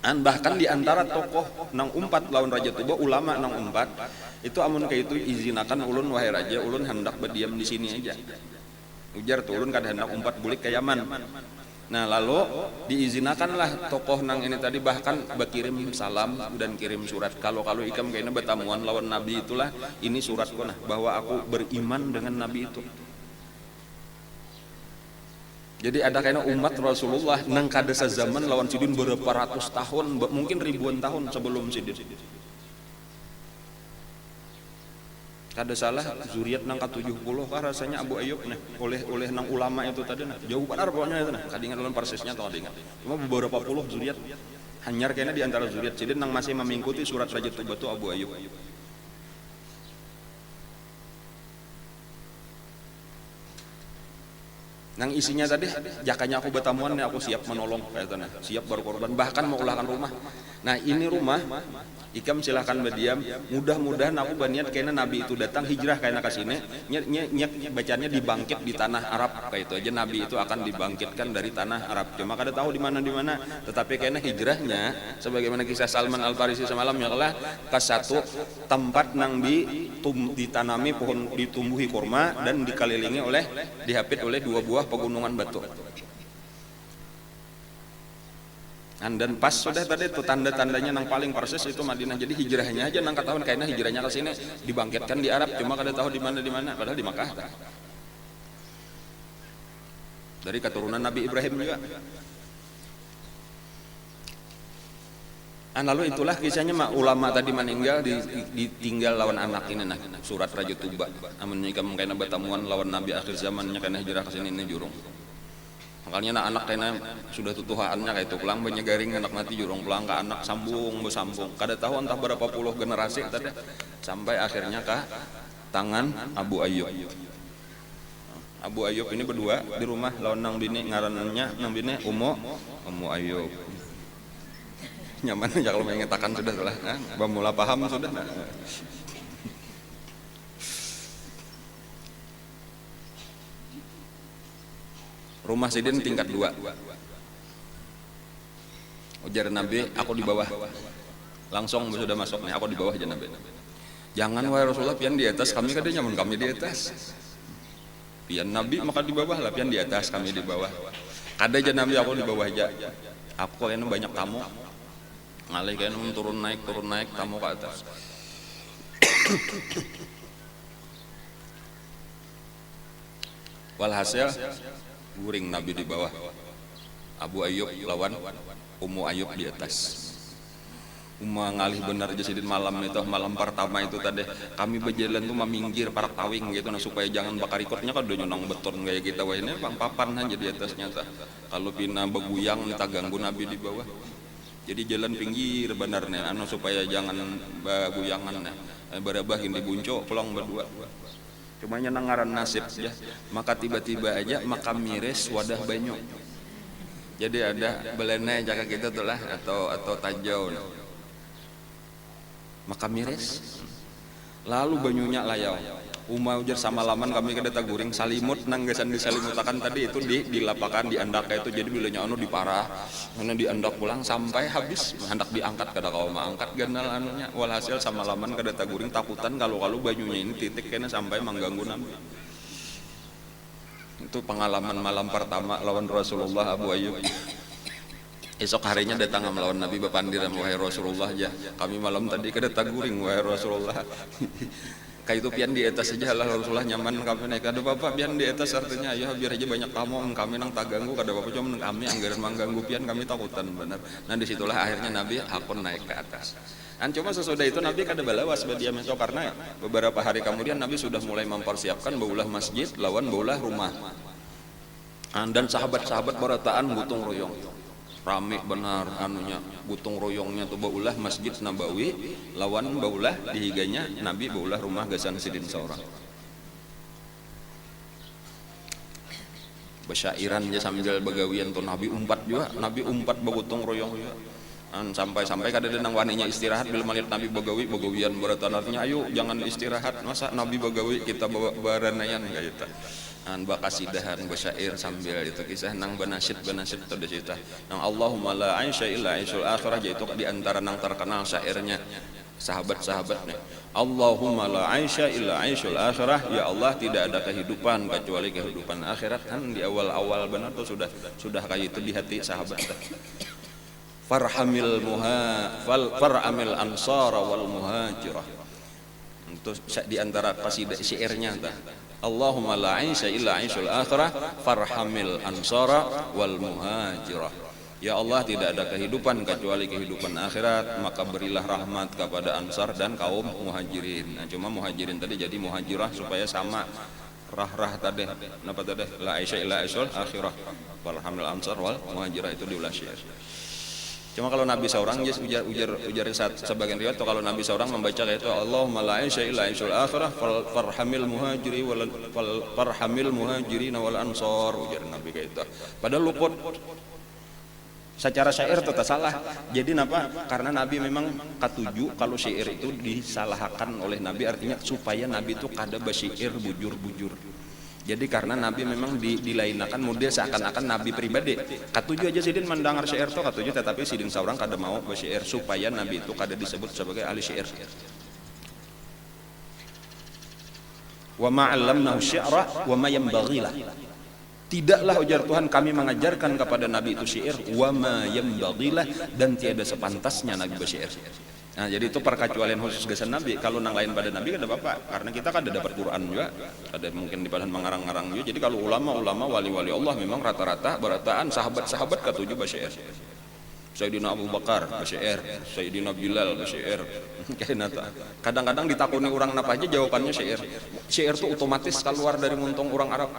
Speaker 1: Bahkan di antara tokoh nang umpat lawan Raja Tuba, ulama nang umpat itu amun kayak itu izinakan ulun wahai raja, ulun hendak berdiam di sini aja. Ujar tuh ulun kada hendak umpat bulik ke Yaman. Nah lalu diizinakanlah tokoh nang ini tadi bahkan berkirim salam dan kirim surat. Kalau ikam kayaknya bertamuan lawan Nabi itulah ini suratku nah bahwa aku beriman dengan Nabi itu. Jadi ada kayaknya umat Rasulullah nang kada zaman lawan Sidin berapa ratus tahun, mungkin ribuan tahun sebelum Sidin. Kada salah zuriat nang ke-70 kah rasanya Abu Ayyub nah oleh nang ulama itu tadi nah. Jauh benar pokoknya itu nah. Kada ingat dalam persisnya atau kada ingat. Cuma beberapa puluh zuriat. Hanyar kayaknya di antara zuriat Sidin nang masih mengikuti surat Raja Tuba itu Abu Ayyub. Nang isinya tadi jakanya aku bertamuan aku siap menolong kayak nah, siap berkorban bahkan mau ulahkan rumah. Nah ini rumah ikam silahkan berdiam, mudah-mudahan aku berniat kayaknya Nabi itu datang hijrah kayaknya ke sini bacanya dibangkit di tanah Arab kayak itu aja Nabi itu akan dibangkitkan dari tanah Arab. Cuma kada tahu di mana tetapi kayaknya hijrahnya sebagaimana kisah Salman Al-Farisi semalam ya lah ke satu tempat nang ditanami pohon ditumbuhi kurma dan dikelilingi oleh dihapit oleh 2 buah pegunungan batu. Dan pas sudah tadi itu tanda-tandanya nang paling persis itu Madinah. Jadi hijrahnya aja nang ketahuan kayaknya hijrahnya ke sini dibangkitkan di Arab cuma kada tahu di mana padahal di Makkah. Dari keturunan Nabi Ibrahim juga. Lalu itulah kisahnya ulama tadi meninggal ditinggal lawan anak ini nah surat Raja Tuba. Amun ikam kayaknya bertamuan lawan Nabi akhir zamannya kayaknya hijrah ke sini ini jurung. Makanya anak kayaknya sudah tutuhannya kayak itu pulang banyak garing anak mati jurung pulang ke anak sambung kada tahu entah berapa puluh generasi tadi sampai akhirnya ke tangan Abu Ayyub. Abu Ayyub ini berdua di rumah lawan nang bini ngarannya nang bini Ummu Ayyub. Nyaman aja kalau mengatakan sudah lah, bamula paham sudah. Rumah Sidin tingkat 2. Ujar Nabi, aku di bawah. Langsung sudah masuk nih, aku di bawah aja Nabi. Jangan wahai Rasulullah, pian di atas, kami kada nyaman kami di atas. Pian Nabi maka di bawah lah, pian di atas, kami di bawah. Kada aja Nabi aku di bawah aja. Aku kayaknya banyak tamu. Ngalih kayaknya turun naik tamu ke atas. Walhasil guring Nabi di bawah, Abu Ayyub lawan Ummu Ayyub di atas. Umma ngalih benar aja Sidin malam pertama itu tadi kami berjalan tuh meminggir para tawing gitu nah supaya jangan bakar ikutnya kan udah nyonong beton kayak kita wah ini bang papan aja di atasnya tah. Kalau pina beguyang kita ganggu Nabi di bawah. Jadi jalan pinggir benarnya supaya jangan beguyangan berabah ini buncok pulang berdua. Cuma nyenangaran nasib ya. Maka tiba-tiba aja makam miris wadah banyu. Jadi ada belenai jaga kita tuh lah atau tajau. Makam miris. Lalu banyunya layau. Umar ujar sama laman kami kada taguring salimut nanggasan disalimutakan tadi itu dilapakan diandak itu jadi bilanya diparah mana diandak pulang sampai habis hendak diangkat kada kau angkat ganal anunya walhasil sama laman kada taguring takutan kalau banyunya ini titik kena sampai mengganggu Nabi. Itu pengalaman malam pertama lawan Rasulullah Abu Ayyub. Esok harinya datang melawan Nabi bapandir wahai Rasulullah ya kami malam tadi kada taguring wahai Rasulullah. Kayak itu pian di atas saja lah Rasulullah nyaman kami naik ada bapak pian di atas artinya ya biar aja banyak tamu kami nang tak ganggu kada bapak cuma kami anggaran mengganggu pian kami takutan benar. Nah disitulah akhirnya Nabi hakun naik ke atas. Dan cuma sesudah itu Nabi kada balawas berdiam itu karena beberapa hari kemudian Nabi sudah mulai mempersiapkan baulah masjid lawan baulah rumah. Dan sahabat-sahabat barataan gotong royong. Rame benar anunya gotong royongnya tuh baulah Masjid Nabawi lawan baulah dihiganya Nabi baulah rumah gasan Sidin seorang. Besyairan aja sambil begawian tuh Nabi umpat juga Nabi umpat begotong royong juga. Sampai-sampai kadang nang waninya istirahat bila melihat Nabi bagawian beratan artinya ayo jangan istirahat, masa Nabi bagawi kita baranayan kayak gitu. Bakasidahan basyair sambil itu kisah nang banasyid tadi cerita nang Allahumma la aisha illa aisyul akhirah, itu di antara nang terkenal syairnya sahabat-sahabatnya. Allahumma la aisha illa aisyul akhirah, ya Allah tidak ada kehidupan kecuali kehidupan akhirat. Kan di awal-awal benar tuh sudah kayak itu di hati sahabat. Farhamil ansara wal muhajirah, itu di antara qasidah syairnya tah. Allahumma la aisha illa aisyul akhirah farhamil ansara wal muhajirah, ya Allah tidak ada kehidupan kecuali kehidupan akhirat, maka berilah rahmat kepada ansar dan kaum muhajirin. Nah, cuma muhajirin tadi jadi muhajirah supaya sama rah tadi napa tadi la aisha illa aisyul akhirah farhamil ansar wal muhajirah, itu diulas syair. Cuma kalau Nabi seorang ujar sebagian riwayat tuh kalau Nabi seorang membaca kayak itu Allahumma la aisha illa aisyul akhirah farhamil muhajirin wal ansar, ujar Nabi kayak itu. Padahal luput secara syair tetap salah. Jadi napa? Karena Nabi memang katuju kalau syair itu disalahkan oleh Nabi, artinya supaya Nabi itu kada basyair bujur-bujur. Jadi karena Nabi memang dilainakan model seakan-akan Nabi pribadi. Katuju aja sidin mendengar syair itu katuju, tetapi sidin seorang kada mau bersyair supaya Nabi itu kada disebut sebagai ahli syair. Wa ma 'allamnahu syi'ra wa ma yanbaghi lah. Tidaklah ujar Tuhan kami mengajarkan kepada Nabi itu syair, wa ma yanbaghi lah, dan tiada sepantasnya Nabi bersyair. Nah, jadi itu perkecualian khusus gesan Nabi. Kalau nang lain pada Nabi kada apa-apa, karena kita kan ada dapat Quran juga, ada mungkin di badan mengarang-arang juga. Jadi kalau ulama-ulama wali-wali Allah memang rata-rata berataan sahabat-sahabat ketujuh basyair. Sayyidina Abu Bakar basyair, Sayyidina Bilal basyair. Kadang-kadang ditakuni orang apa aja jawabannya syair. Syair itu otomatis keluar dari muntung orang Arab.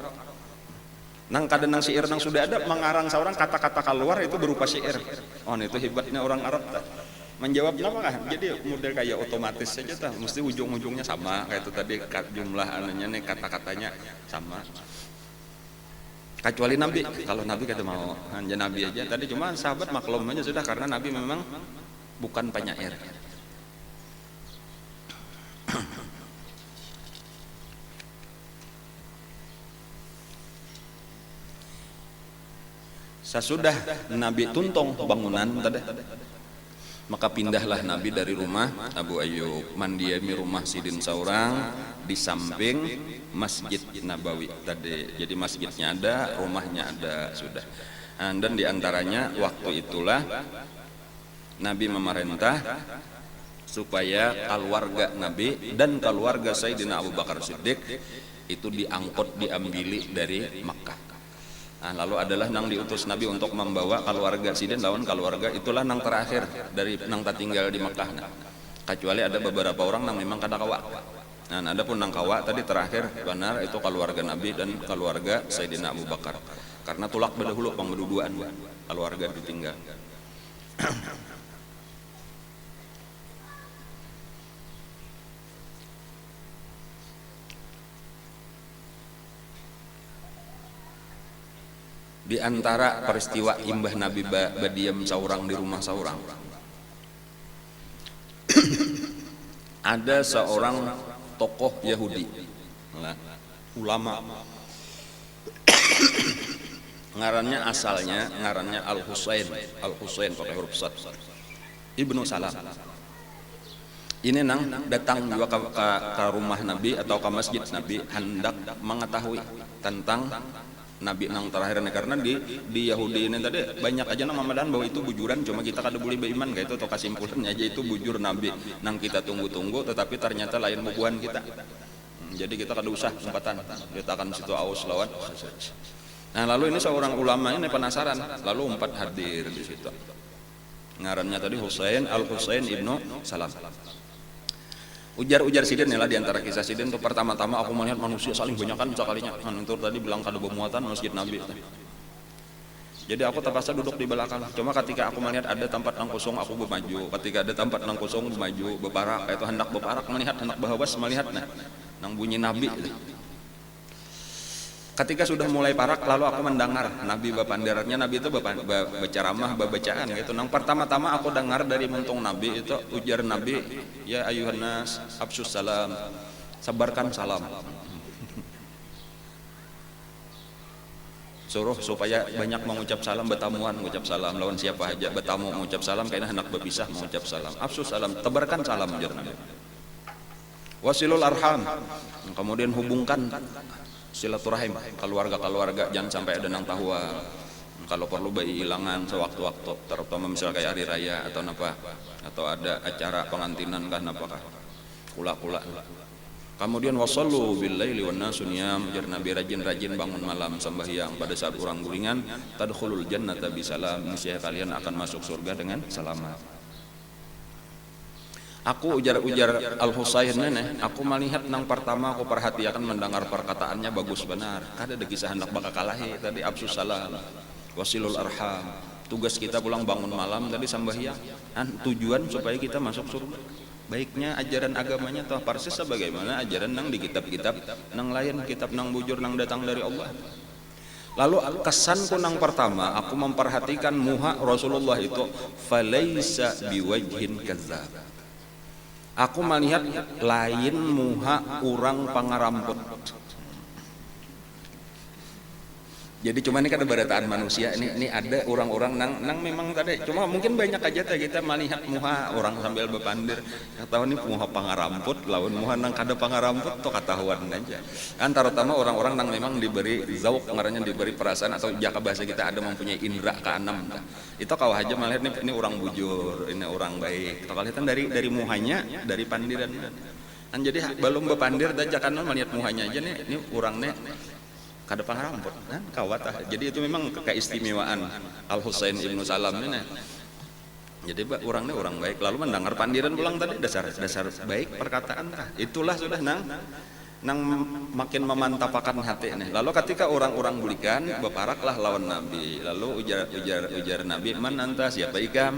Speaker 1: Nang kadang nang syair nang sudah ada mengarang seorang kata-kata keluar itu berupa syair. Oh, itu hebatnya orang Arab. Menjawab apa kah? Jadi model kayak otomatis saja tah, mesti ujung-ujungnya sama kayak itu tadi, jumlah anunya nih kata-katanya sama. Kecuali Nabi, kalau Nabi kada mau, hanya Nabi aja. Tadi cuma sahabat maklum aja sudah, karena Nabi memang bukan penyair. Sesudah Nabi tuntung bangunan tadi, maka pindahlah Nabi dari rumah Abu Ayyub, mandiami rumah sidin seorang di samping Masjid Nabawi tadi. Jadi masjidnya ada, rumahnya ada sudah. Dan diantaranya waktu itulah Nabi memerintah supaya keluarga Nabi dan keluarga Sayyidina Abu Bakar Siddiq itu diangkut, diambili dari Makkah. Nah, lalu adalah nang diutus Nabi untuk membawa keluarga sidin lawan keluarga itulah nang terakhir dari nang tinggal di Makkah. Nah, kecuali ada beberapa orang nang memang kada kawa. Nah, ada pun nang kawa tadi terakhir benar itu keluarga Nabi dan keluarga Sayyidina Abu Bakar. Karena tulak berdahulu pangbeduduan keluarga ditinggal. Di antara peristiwa imbah Nabi badiam seorang di rumah seorang, ada seorang tokoh Yahudi, ulama, ngarannya Al-Husain pakai huruf sad, Ibnu Salam. Ini nang datang juga ke rumah Nabi atau ke masjid Nabi hendak mengetahui tentang Nabi nang terakhir, karena di Yahudi ini tadi banyak aja nama mamadan bahwa itu bujuran, cuma kita kada boleh beriman kayak itu, atau kesimpulannya aja itu bujur Nabi nang kita tunggu-tunggu, tetapi ternyata lain bubuhan kita. Jadi kita kada usah sempatan, kita akan situ aus lawan. Nah, lalu ini seorang ulama ini penasaran, lalu umpat hadir di situ. Ngarannya tadi Al-Husain Ibnu Salam. Ujar sidin lah, diantara kisah sidin itu pertama-tama aku melihat manusia saling banyakan sekalinya. Untuk tadi bilang kada bermuatan masjid Nabi. Jadi aku terpaksa duduk di belakang. Cuma ketika aku melihat ada tempat nang kosong aku bermaju. Ketika ada tempat nang kosong bermaju, beparak. Itu hendak beparak melihat, hendak berhawas melihat nang bunyi Nabi. Ketika sudah mulai parak, lalu aku mendengar Nabi bapandirnya, Nabi itu berceramah, babacaan gitu. Nang pertama-tama aku dengar dari muntung Nabi itu, ujar Nabi, ya ayuhan nas, absus salam, sebarkan salam. Suruh supaya banyak mengucap salam, betamuan mengucap salam, lawan siapa aja betamu mengucap salam, kayaknya hendak berpisah mengucap salam. Absus salam, tebarkan salam, ujar Nabi. Wasilul arham, kemudian hubungkan silaturahim, keluarga-keluarga, jangan sampai ada nang tahu. Kalau perlu bayi hilangan sewaktu-waktu, terutama misal kayak hari raya atau apa, atau ada acara pengantinan kah napakah, kula-kula. Kemudian wasallu bil laili wan nasu niyam, jar Nabi rajin-rajin bangun malam sembahyang pada saat orang gulingan, tadkhulul jannata bisalam, niscaya kalian akan masuk surga dengan selamat. Aku ujar Al-Husain nenek, aku melihat nang pertama aku perhatikan mendengar perkataannya bagus benar. Kada ada kisah hendak bakal kalahi tadi absus salam, wasilul arham. Tugas kita pulang bangun malam tadi sambahyang. Tujuan supaya kita masuk surga. Baiknya ajaran agamanya toh persis sebagaimana ajaran nang di kitab-kitab nang lain, kitab nang bujur nang datang dari Allah. Lalu kesanku nang pertama aku memperhatikan muha Rasulullah itu falaisa biwajhin kadzab. Aku melihat lain muha orang pangaramput. Jadi cuma ini kan berataan manusia, ini ada orang-orang nang memang tadi cuma mungkin banyak aja kita melihat muha orang sambil bepandir. Tahu nih muha pangaramput lawan muha nang kada pangaramput tuh ketahuan aja. Kan terutama orang-orang nang memang diberi zauq, ngarannya diberi perasaan, atau jaka bahasa kita ada mempunyai indra keenam. Itu kau aja melihat ini orang bujur, ini orang baik. Kalau kelihatan dari muhanya, dari pandiran. Kan jadi belum bepandir dan jangan melihat muhanya aja nih, ini orangnya kada pangaramput kan kawat. Jadi itu memang keistimewaan Al-Husain ibnu Salam ini. Jadi orangnya orang baik, lalu mendengar pandiran pulang tadi dasar baik perkataan. Itulah sudah nang makin memantapakan hati nih. Lalu ketika orang-orang bulikan beparaklah lawan Nabi. Lalu ujar Nabi, man anta, siapa ikam?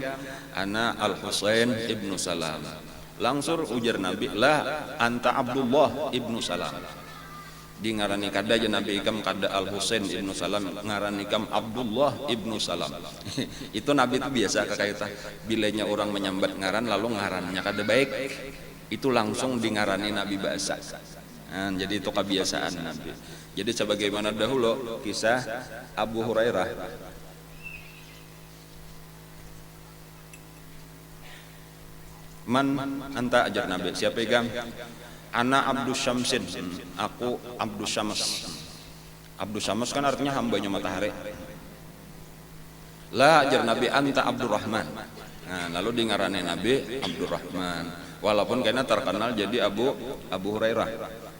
Speaker 1: Ana Al-Husain ibnu Salam. Langsung ujar Nabi, la anta Abdullah ibnu Salam. Di ngarani kada aja Nabi ikam kada Al-Husain ibnu Salam, ngarani ikam Abdullah ibnu Salam. Itu Nabi itu biasa kakaita bilanya orang menyambat ngaran lalu ngarannya kada baik, itu langsung di ngarani Nabi bahasa. Nah, jadi itu kebiasaan Nabi. Jadi sebagaimana dahulu kisah Abu Hurairah. Man anta, ajar Nabi, siapa ikam? Ana Abdus Syamsin, aku Abdus Syams. Abdus Syams kan artinya hambanya matahari. La, ajar Nabi, anta Abdurrahman. Nah, lalu di ngarani Nabi Abdurrahman. Walaupun karena terkenal jadi Abu Hurairah.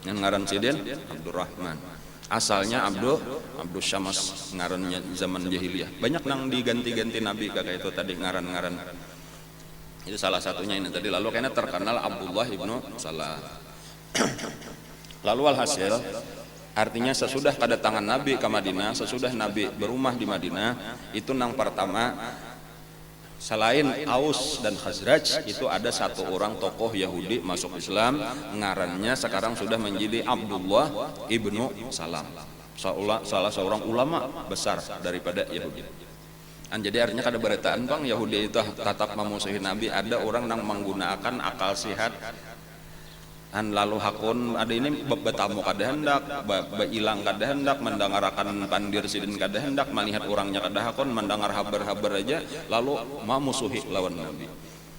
Speaker 1: Yang ngaran sidin Abdurrahman. Asalnya Abdus Syams, ngarannya zaman jahiliyah. Banyak nang diganti-ganti Nabi kakak itu tadi ngaran-ngaran. Itu salah satunya ini tadi. Lalu karena terkenal Abdullah ibnu Salam. Lalu alhasil artinya sesudah kedatangan Nabi ke Madinah, sesudah Nabi berumah di Madinah, itu nang pertama selain Aus dan Khazraj itu ada satu orang tokoh Yahudi masuk Islam, ngarannya sekarang sudah menjadi Abdullah ibnu Salam, salah seorang ulama besar daripada Yahudi. Jadi artinya kada beritaan bang Yahudi itu tetap memusuhi Nabi. Ada orang yang menggunakan akal sehat lalu hakun ada ini betamu kada hendak, hilang kada hendak, mendengarkan pandir sidin kada hendak, melihat orangnya kada hakun, mendengar habar-habar aja lalu memusuhi lawan Nabi.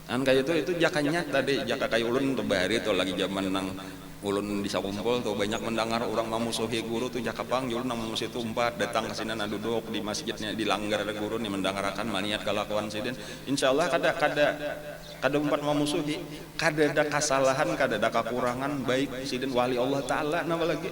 Speaker 1: Kayak itu jakanya tadi jaka kayak ulun tuh bahari tuh lagi zaman nang ulun bisa kumpul tuh banyak mendengar orang memusuhi guru tuh jaka pang ulun nang musuh itu umpat datang ke sini duduk di masjidnya dilanggar ada guru nih mendengarkan melihat kelakuan sidin. Insyaallah kada umpat memusuhi, kada ada kesalahan, kada ada kekurangan, baik sidin wali Allah Ta'ala nama lagi.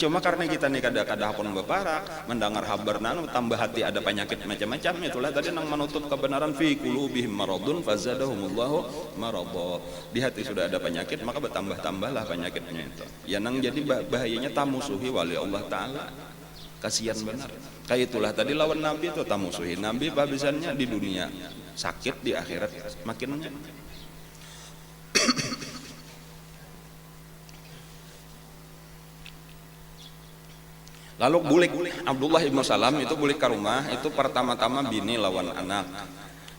Speaker 1: Cuma karena kita nih kada hakun beparak, mendengar habar nanu tambah hati ada penyakit macam-macam, itulah tadi nang menutup kebenaran fi qulubihim maradun fazadahumullahu maradha. Di hati sudah ada penyakit maka bertambah-tambahlah penyakitnya itu. Ya nang jadi bahayanya tamusuhi wali Allah Ta'ala. Kasihan benar. Kayak itulah tadi lawan Nabi itu tamusuhi Nabi habisannya di dunia, sakit di akhirat makinnya. Lalu bulik Abdullah ibnu Salam itu bulik ke rumah, itu pertama-tama bini lawan anak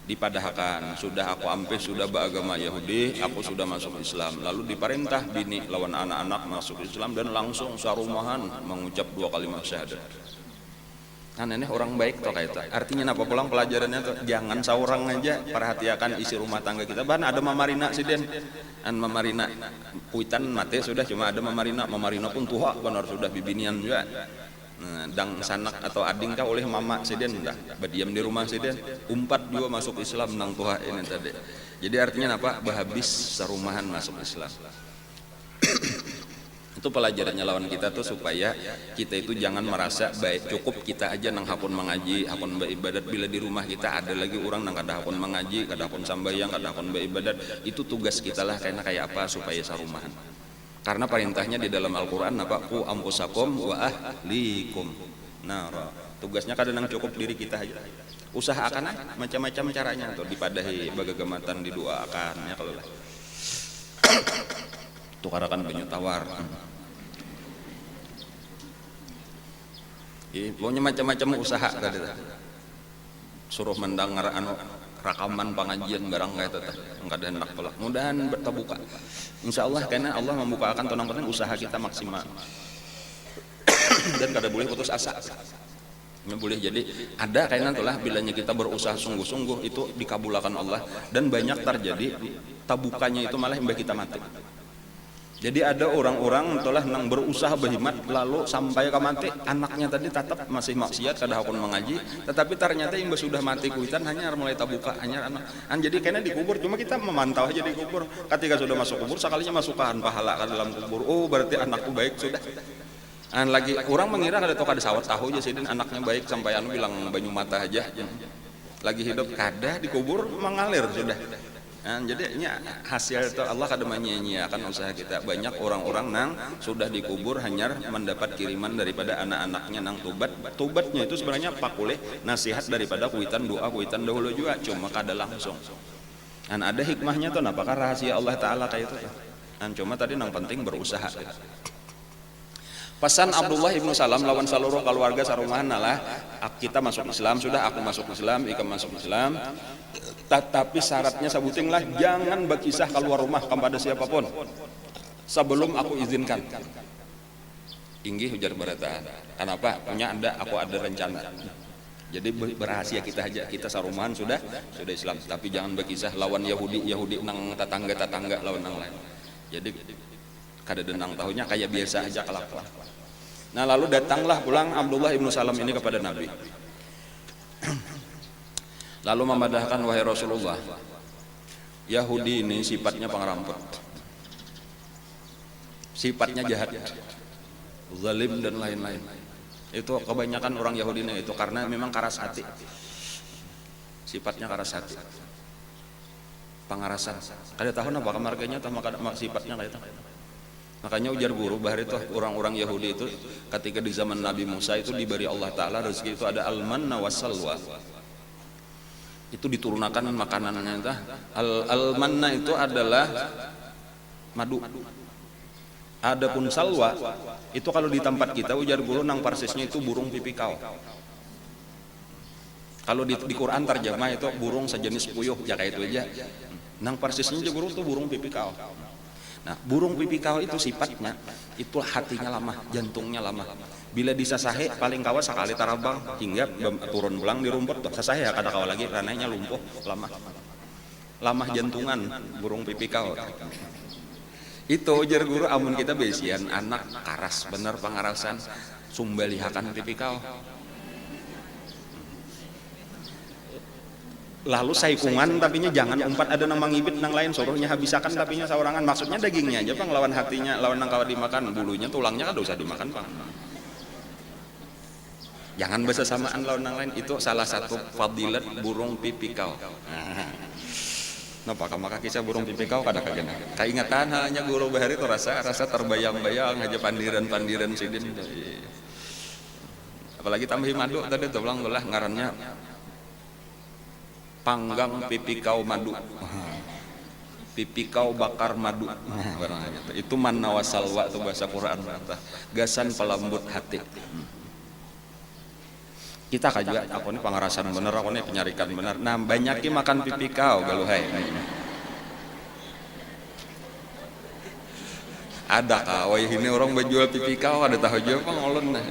Speaker 1: dipadahkan, sudah aku ampe sudah beragama Yahudi, aku sudah masuk Islam. Lalu diperintah bini lawan anak-anak masuk Islam dan langsung sarumahan mengucap 2 kalimat syahadat. Nah ini orang baik toh kayak itu. Artinya apa pulang pelajarannya tuh, jangan saurang aja, perhatikan isi rumah tangga kita. Bahkan ada mamarina sih den, an mamarina kuitan mati sudah, cuma ada mamarina pun tua benar sudah bibinian juga. Nah, dang sanak atau ading kah oleh mama siden dah berdiam di rumah siden umpat juga masuk Islam nang tua ini tadi. Jadi artinya apa? Bahabis sarumahan masuk Islam. Itu pelajarannya lawan kita tuh supaya kita itu jangan merasa baik cukup kita aja nang hakun mengaji, hakun beribadat. Bila di rumah kita ada lagi orang nang kada hakun mengaji, kada hakun sambayang, kada hakun beribadat, itu tugas kita lah karena kayak apa supaya sarumahan. Karena perintahnya di dalam Al-Quran apa? Ku ampusakum wa ahlikum. Nah, tugasnya kadang cukup diri kita aja. Usahakan macam-macam caranya tuh dipadahi bagagamatan didoakan ya kalau lah. Tukarakan banyak tawar. Pokoknya macam-macam usaha tadi. Suruh mendengar rakaman pengajian barang kayak itu enggak ada hendak tolak. Mudahan terbuka. Insyaallah karena Allah membukakan tonang penting usaha kita maksimal. Dan kada boleh putus asa. Nggak boleh jadi ada kainan itulah bilanya kita berusaha sungguh-sungguh itu dikabulkan Allah dan banyak terjadi tabukanya itu malah mbah kita mati. Jadi ada orang-orang telah nang berusaha berhikmat lalu sampai ke mati anaknya tadi tetap masih maksiat kada hakun mengaji tetapi ternyata yang sudah mati kuitan hanya mulai tabuka hanya anak jadi kena dikubur cuma kita memantau aja dikubur ketika sudah masuk kubur sekalinya masukkan pahala ke dalam kubur oh berarti anakku baik sudah lagi orang mengira kada ada sawat tahu aja sih dan anaknya baik sampai anu bilang banyu mata aja lagi hidup kada dikubur mengalir sudah. Jadi ini hasil itu Allah kadang menyia-nyiakan usaha kita. Banyak orang-orang nang sudah dikubur hanya mendapat kiriman daripada anak-anaknya nang tobatnya itu sebenarnya pakuleh nasihat daripada kuitan doa kuitan dahulu juga cuma kada langsung. Ada hikmahnya tuh apakah rahasia Allah Ta'ala kayak itu cuma tadi nang penting berusaha. Pesan Abdullah ibnu Salam lawan seluruh keluarga sarumahan adalah kita masuk Islam sudah aku masuk Islam ikam masuk Islam tetapi syaratnya sebutinglah jangan berkisah keluar rumah kepada siapapun sebelum aku izinkan. Inggih ujar barataan. Kenapa? Punya anda aku ada rencana. Jadi berhasil kita aja kita sarumahan sudah Islam tapi jangan berkisah lawan Yahudi nang tetangga lawan nang lain. Jadi kada denang tahunya kayak biasa aja kelak. Nah lalu datanglah pulang Abdullah ibnu Salam ini kepada Nabi. Lalu memadahkan wahai Rasulullah, Yahudi ini sifatnya pengeramput, sifatnya jahat, zalim dan lain-lain. Itu kebanyakan orang Yahudi ini itu karena memang keras hati, sifatnya keras hati, pengarasan. Kada tahu apa kemarganya atau sifatnya kayak itu. Makanya ujar guru bahar itu orang-orang Yahudi itu ketika di zaman Nabi Musa itu diberi Allah Ta'ala rezeki itu ada al-manna wassalwa. Itu diturunkan makanannya itu al-manna itu adalah madu. Adapun salwa itu kalau di tempat kita ujar guru nang parsisnya itu burung pipikau. Kalau di Quran terjemah itu burung sejenis puyuh ya kayak itu aja. Nang parsisnya ujar guru itu burung pipikau. Nah, burung pipikau itu sifatnya itu hatinya lemah, jantungnya lemah. Bila disasahe paling kawa sekali tarabang hingga turun pulang di rumput tuh sasahe kada kawa lagi rananya lumpuh lemah jantungan burung pipikau. Itu ujar guru amun kita besian anak karas bener pangarasan sumbalihakan pipikau. Lalu saikungan tapinya jangan umpat ada nang mangibit nang lain suruhnya habisakan tapinya saurangan maksudnya dagingnya aja pang lawan hatinya lawan nang kawa dimakan bulunya tulangnya kan usah dimakan pang. Jangan bersamaan lawan nang lain itu salah satu fadilat burung pipikau. Napa maka kisah burung pipikau kada kagena. Kaingatan hanya guru bahari itu rasa terbayang-bayang aja pandiran sidin. Apalagi tambahi madu tadi tuh ulang belah ngarannya panggang pipikau madu, pipikau bakar madu, itu manna wasalwa itu bahasa Quran, gasan pelembut hati. kita kaja aku ini pangarasan bener, aku ini penyarikan bener. Nah banyakin makan pipi kau galuhai. Ada kau ini orang berjual pipi kau ada tahu jual apa ngolon nah.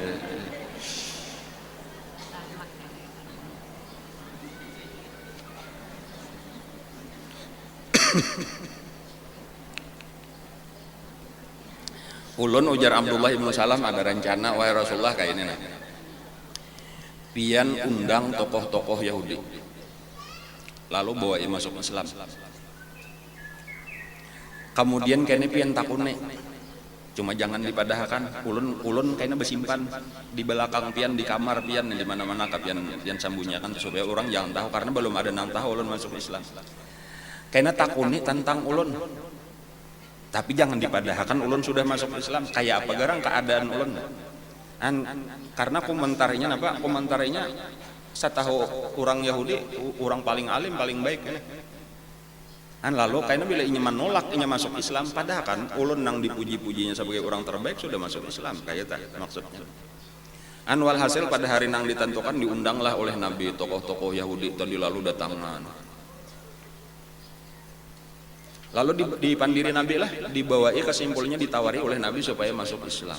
Speaker 1: Ulun ujar Abdullah ibnu Salam ada rencana wahai Rasulullah kayak ini nah. Pian undang tokoh-tokoh Yahudi lalu bawa masuk Islam. Kemudian kayaknya pian takune cuma jangan dipadahkan ulun kayaknya bersimpan di belakang pian di kamar pian di mana-mana pian sembunyikan supaya orang jangan tahu karena belum ada nang tahu ulun masuk Islam. Kayaknya takuni tentang ulun tapi jangan dipadahkan ulun sudah masuk Islam kayak apa garang keadaan ulun karena komentarnya apa komentarnya saya tahu orang Yahudi orang paling alim paling baik lalu kayaknya bila inya menolak inya masuk Islam padahal kan ulun nang dipuji-pujinya sebagai orang terbaik sudah masuk Islam kayak tak maksudnya walhasil pada hari nang ditentukan diundanglah oleh Nabi tokoh-tokoh Yahudi tadi lalu datangan lalu dipandiri Nabi lah dibawai kesimpulannya ditawari oleh Nabi supaya masuk Islam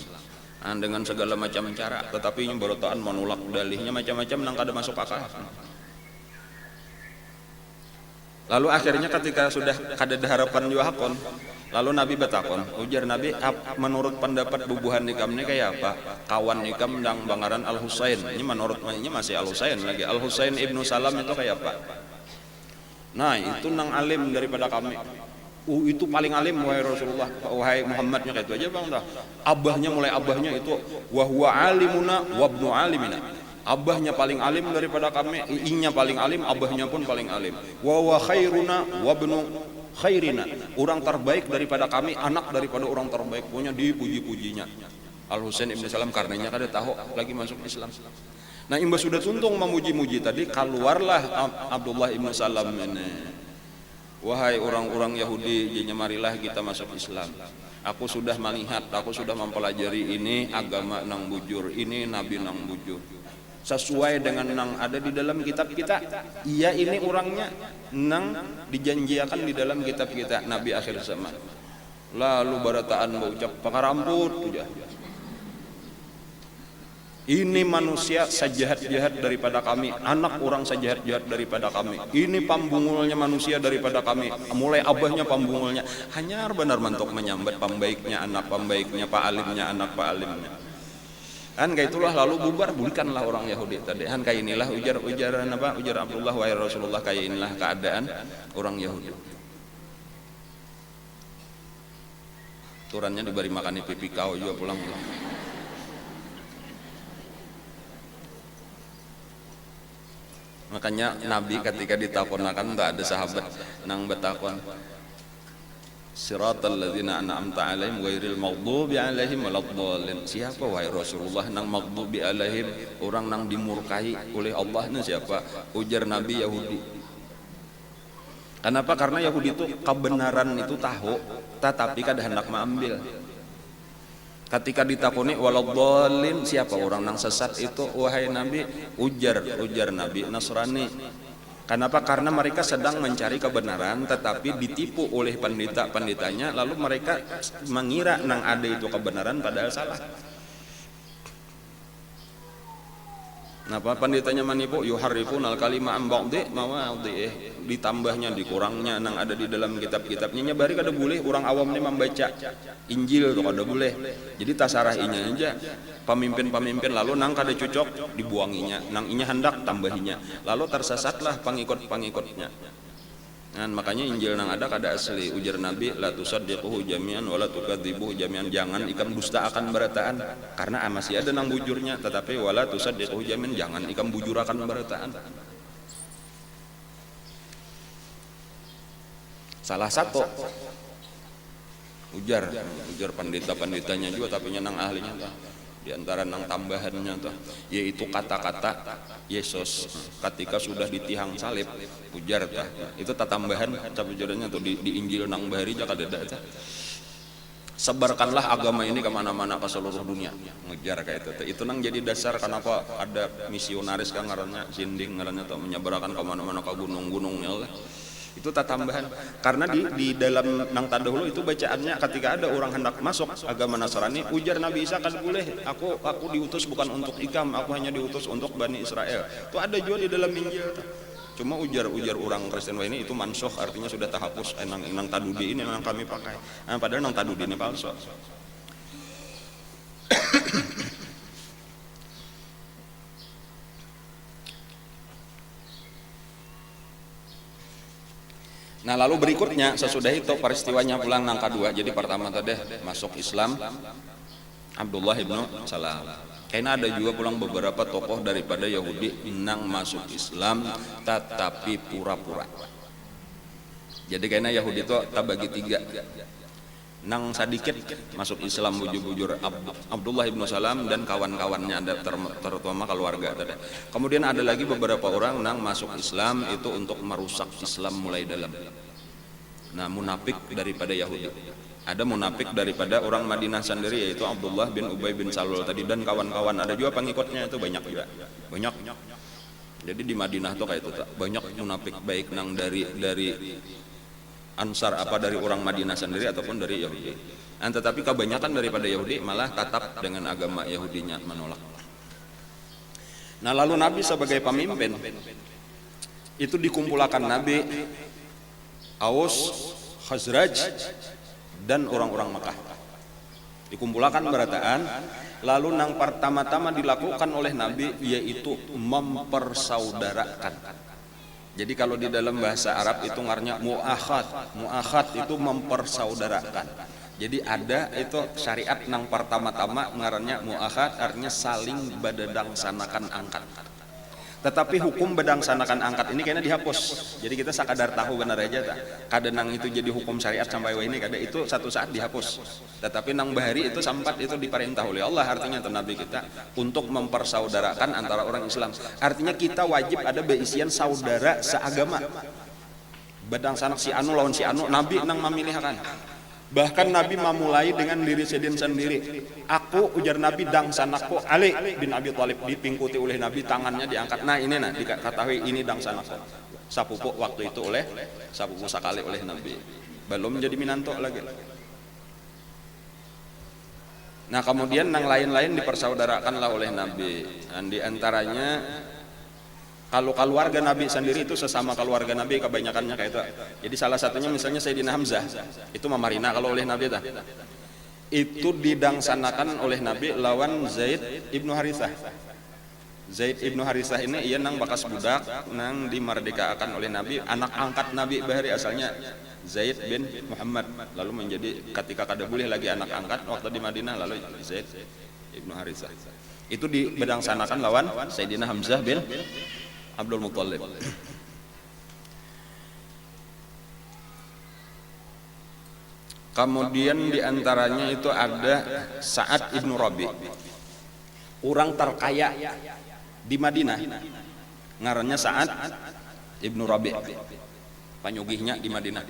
Speaker 1: dengan segala macam cara tetapi ini berotaan menolak dalihnya macam-macam nang kada masuk akal lalu akhirnya ketika sudah kada ada harapan juga hakon lalu Nabi betakon ujar Nabi menurut pendapat bubuhan nikam ini kayak apa kawan nikam yang bangaran Al Husain ini menurut ini masih Al Husain lagi Al Husain ibnu Salam itu kayak apa nah itu nang alim daripada kami itu paling alim wahai Rasulullah wahai Muhammadnya kayak itu aja bang dah abahnya mulai abahnya itu wahwa alimuna wabnu alimina abahnya paling alim daripada kami inya paling alim abahnya pun paling alim wahwa khairuna wabnu khairina orang terbaik daripada kami anak daripada orang terbaik punya dipuji-pujinya Al Husain ibnu Salam karenanya kada tahu lagi masuk Islam. Nah imbas sudah tuntung memuji-muji tadi keluarlah Abdullah ibnu Salam ini wahai orang-orang Yahudi jadinya marilah kita masuk Islam aku sudah melihat aku sudah mempelajari ini agama nang bujur ini nabi nang bujur sesuai dengan nang ada di dalam kitab kita iya ini orangnya nang dijanjikan di dalam kitab kita nabi akhir zaman lalu barataan berucap pangaramput tuh ini manusia sejahat-jahat daripada kami anak orang sejahat-jahat daripada kami ini pambungulnya manusia daripada kami mulai abahnya pambungulnya hanya benar mentok menyambat pembaiknya anak pembaiknya pak alimnya anak pak alimnya kan kayak itulah lalu bubar bulikanlah orang Yahudi tadi kan kayak inilah ujar Abdullah wahai Rasulullah kayak inilah keadaan orang Yahudi turannya diberi makan pipi kau juga pulang. Makanya Nabi ketika ditakonakan tak ada sahabat nang betakon siratal ladzina an'amta alaihim ghairil maghdubi alaihim waladdallin siapa wahai Rasulullah nang maghdubi alaihim orang nang dimurkai oleh Allah itu siapa ujar Nabi Yahudi kenapa karena Yahudi itu kebenaran itu tahu tetapi kada hendak mengambil ketika ditakuni waladdallin siapa orang nang sesat itu wahai Nabi ujar Nabi Nasrani kenapa karena mereka sedang mencari kebenaran tetapi ditipu oleh pendeta-pendetanya lalu mereka mengira nang ada itu kebenaran padahal salah. Napa pendetanya menipu yuharrifunal kalima am ba'dhi mawadhi ditambahnya dikurangnya nang ada di dalam kitab-kitabnya bari kada boleh orang awam ini membaca Injil tuh kada boleh jadi tasarah inya aja pemimpin-pemimpin lalu nang kada cocok dibuanginya nang inya hendak tambahinya lalu tersesatlah pengikut-pengikutnya dan makanya Injil nang ada kada asli ujar Nabi la tusaddiquhu jami'an wa la tukadzibuhu jami'an jangan ikan dusta akan berataan karena masih ada nang bujurnya tetapi wala tusaddiquhu jami'an jangan ikan bujur akan berataan salah satu ujar pendeta-pendetanya juga tapi nang ahlinya tuh di antara nang tambahannya tuh yaitu kata-kata Yesus ketika sudah ditihang salib ujar tuh itu tambahan sabujurannya tuh di Injil nang bahari jaka dada tuh sebarkanlah agama ini kemana-mana ke seluruh dunia, ngejar kayak itu nang jadi dasar kenapa ada misionaris kan ngarannya sinding ngarannya tuh menyebarkan kemana-mana ke gunung-gunung ya Allah. Itu tak tambahan karena di dalam nang tadahulu itu bacaannya ketika ada orang hendak masuk agama Nasrani, ujar Nabi Isa kan boleh, aku diutus bukan untuk ikam, aku hanya diutus untuk Bani Israel. Itu ada juga di dalam Injil. Cuma ujar orang Kristen ini itu mansuh, artinya sudah terhapus. Nang tadudi ini yang kami pakai. Nah, padahal nang tadudi ini palsu. Nah lalu berikutnya sesudah itu peristiwanya pulang nang kedua. Jadi pertama tadi masuk Islam Abdullah ibnu Salam. Karena ada juga pulang beberapa tokoh daripada Yahudi nang masuk Islam tetapi pura-pura. Jadi karena Yahudi itu tak bagi tiga. Nang sedikit masuk Islam bujur-bujur Abdullah ibnu Salam dan kawan-kawannya, ada terutama keluarga. Kemudian ada lagi beberapa orang nang masuk Islam itu untuk merusak Islam mulai dalam. Nah munafik daripada Yahudi. Ada munafik daripada orang Madinah sendiri yaitu Abdullah bin Ubay bin Salul tadi dan kawan-kawan. Ada juga pengikutnya itu banyak juga. Banyak. Jadi di Madinah tuh kayak itu banyak munafik baik nang dari Ansar apa dari orang Madinah sendiri ataupun dari Yahudi. Dan tetapi kebanyakan daripada Yahudi malah tetap dengan agama Yahudinya menolak. Nah lalu Nabi sebagai pemimpin itu dikumpulkan Nabi Aus, Khazraj dan orang-orang Mekah dikumpulkan berataan. Lalu nang pertama-tama dilakukan oleh Nabi yaitu mempersaudarakan. Jadi kalau di dalam bahasa Arab itu ngarnya mu'akhad itu mempersaudarakan. Jadi ada itu syariat nang pertama-tama ngarannya mu'akhad, artinya saling badangsanakan angkat. Tetapi hukum badangsanakan angkat ini kayaknya dihapus. Jadi kita sekadar tahu benar aja tak. Kada nang itu jadi hukum syariat sampai ini kada itu satu saat dihapus. Tetapi nang bahari itu sempat itu diperintah oleh Allah, artinya itu Nabi kita untuk mempersaudarakan antara orang Islam. Artinya kita wajib ada beisian saudara seagama. Badangsanak si anu lawan si anu, Nabi nang memilihkan. Bahkan Nabi memulai dengan diri sendiri. Aku ujar Nabi dangsanakku Ali bin Abi Thalib, dipingkuti oleh Nabi, tangannya diangkat. Nah ini diketahui ini dangsanakku. Sapupu waktu itu oleh sapupu sekali oleh Nabi. Belum jadi minanto lagi. Nah kemudian yang lain-lain dipersaudarakanlah oleh Nabi. Dan diantaranya kalau keluarga Nabi sendiri itu sesama keluarga Nabi kebanyakannya kayak itu. Jadi salah satunya misalnya Sayyidina Hamzah itu memarina kalau oleh Nabi itu didangsanakan oleh Nabi lawan Zaid ibnu Harithah. Zaid ibnu Harithah ini ia nang bakas budak nang dimerdekakan oleh Nabi, anak angkat Nabi bahari asalnya Zaid bin Muhammad, lalu menjadi ketika kada boleh lagi anak angkat waktu di Madinah lalu Zaid ibnu Harithah. Itu didangsanakan lawan Sayyidina Hamzah bin Abdul Muttalib. Kemudian diantaranya itu ada Sa'ad ibnu Rabi, orang terkaya di Madinah, ngarannya Sa'ad ibnu Rabi, panyugihnya di Madinah.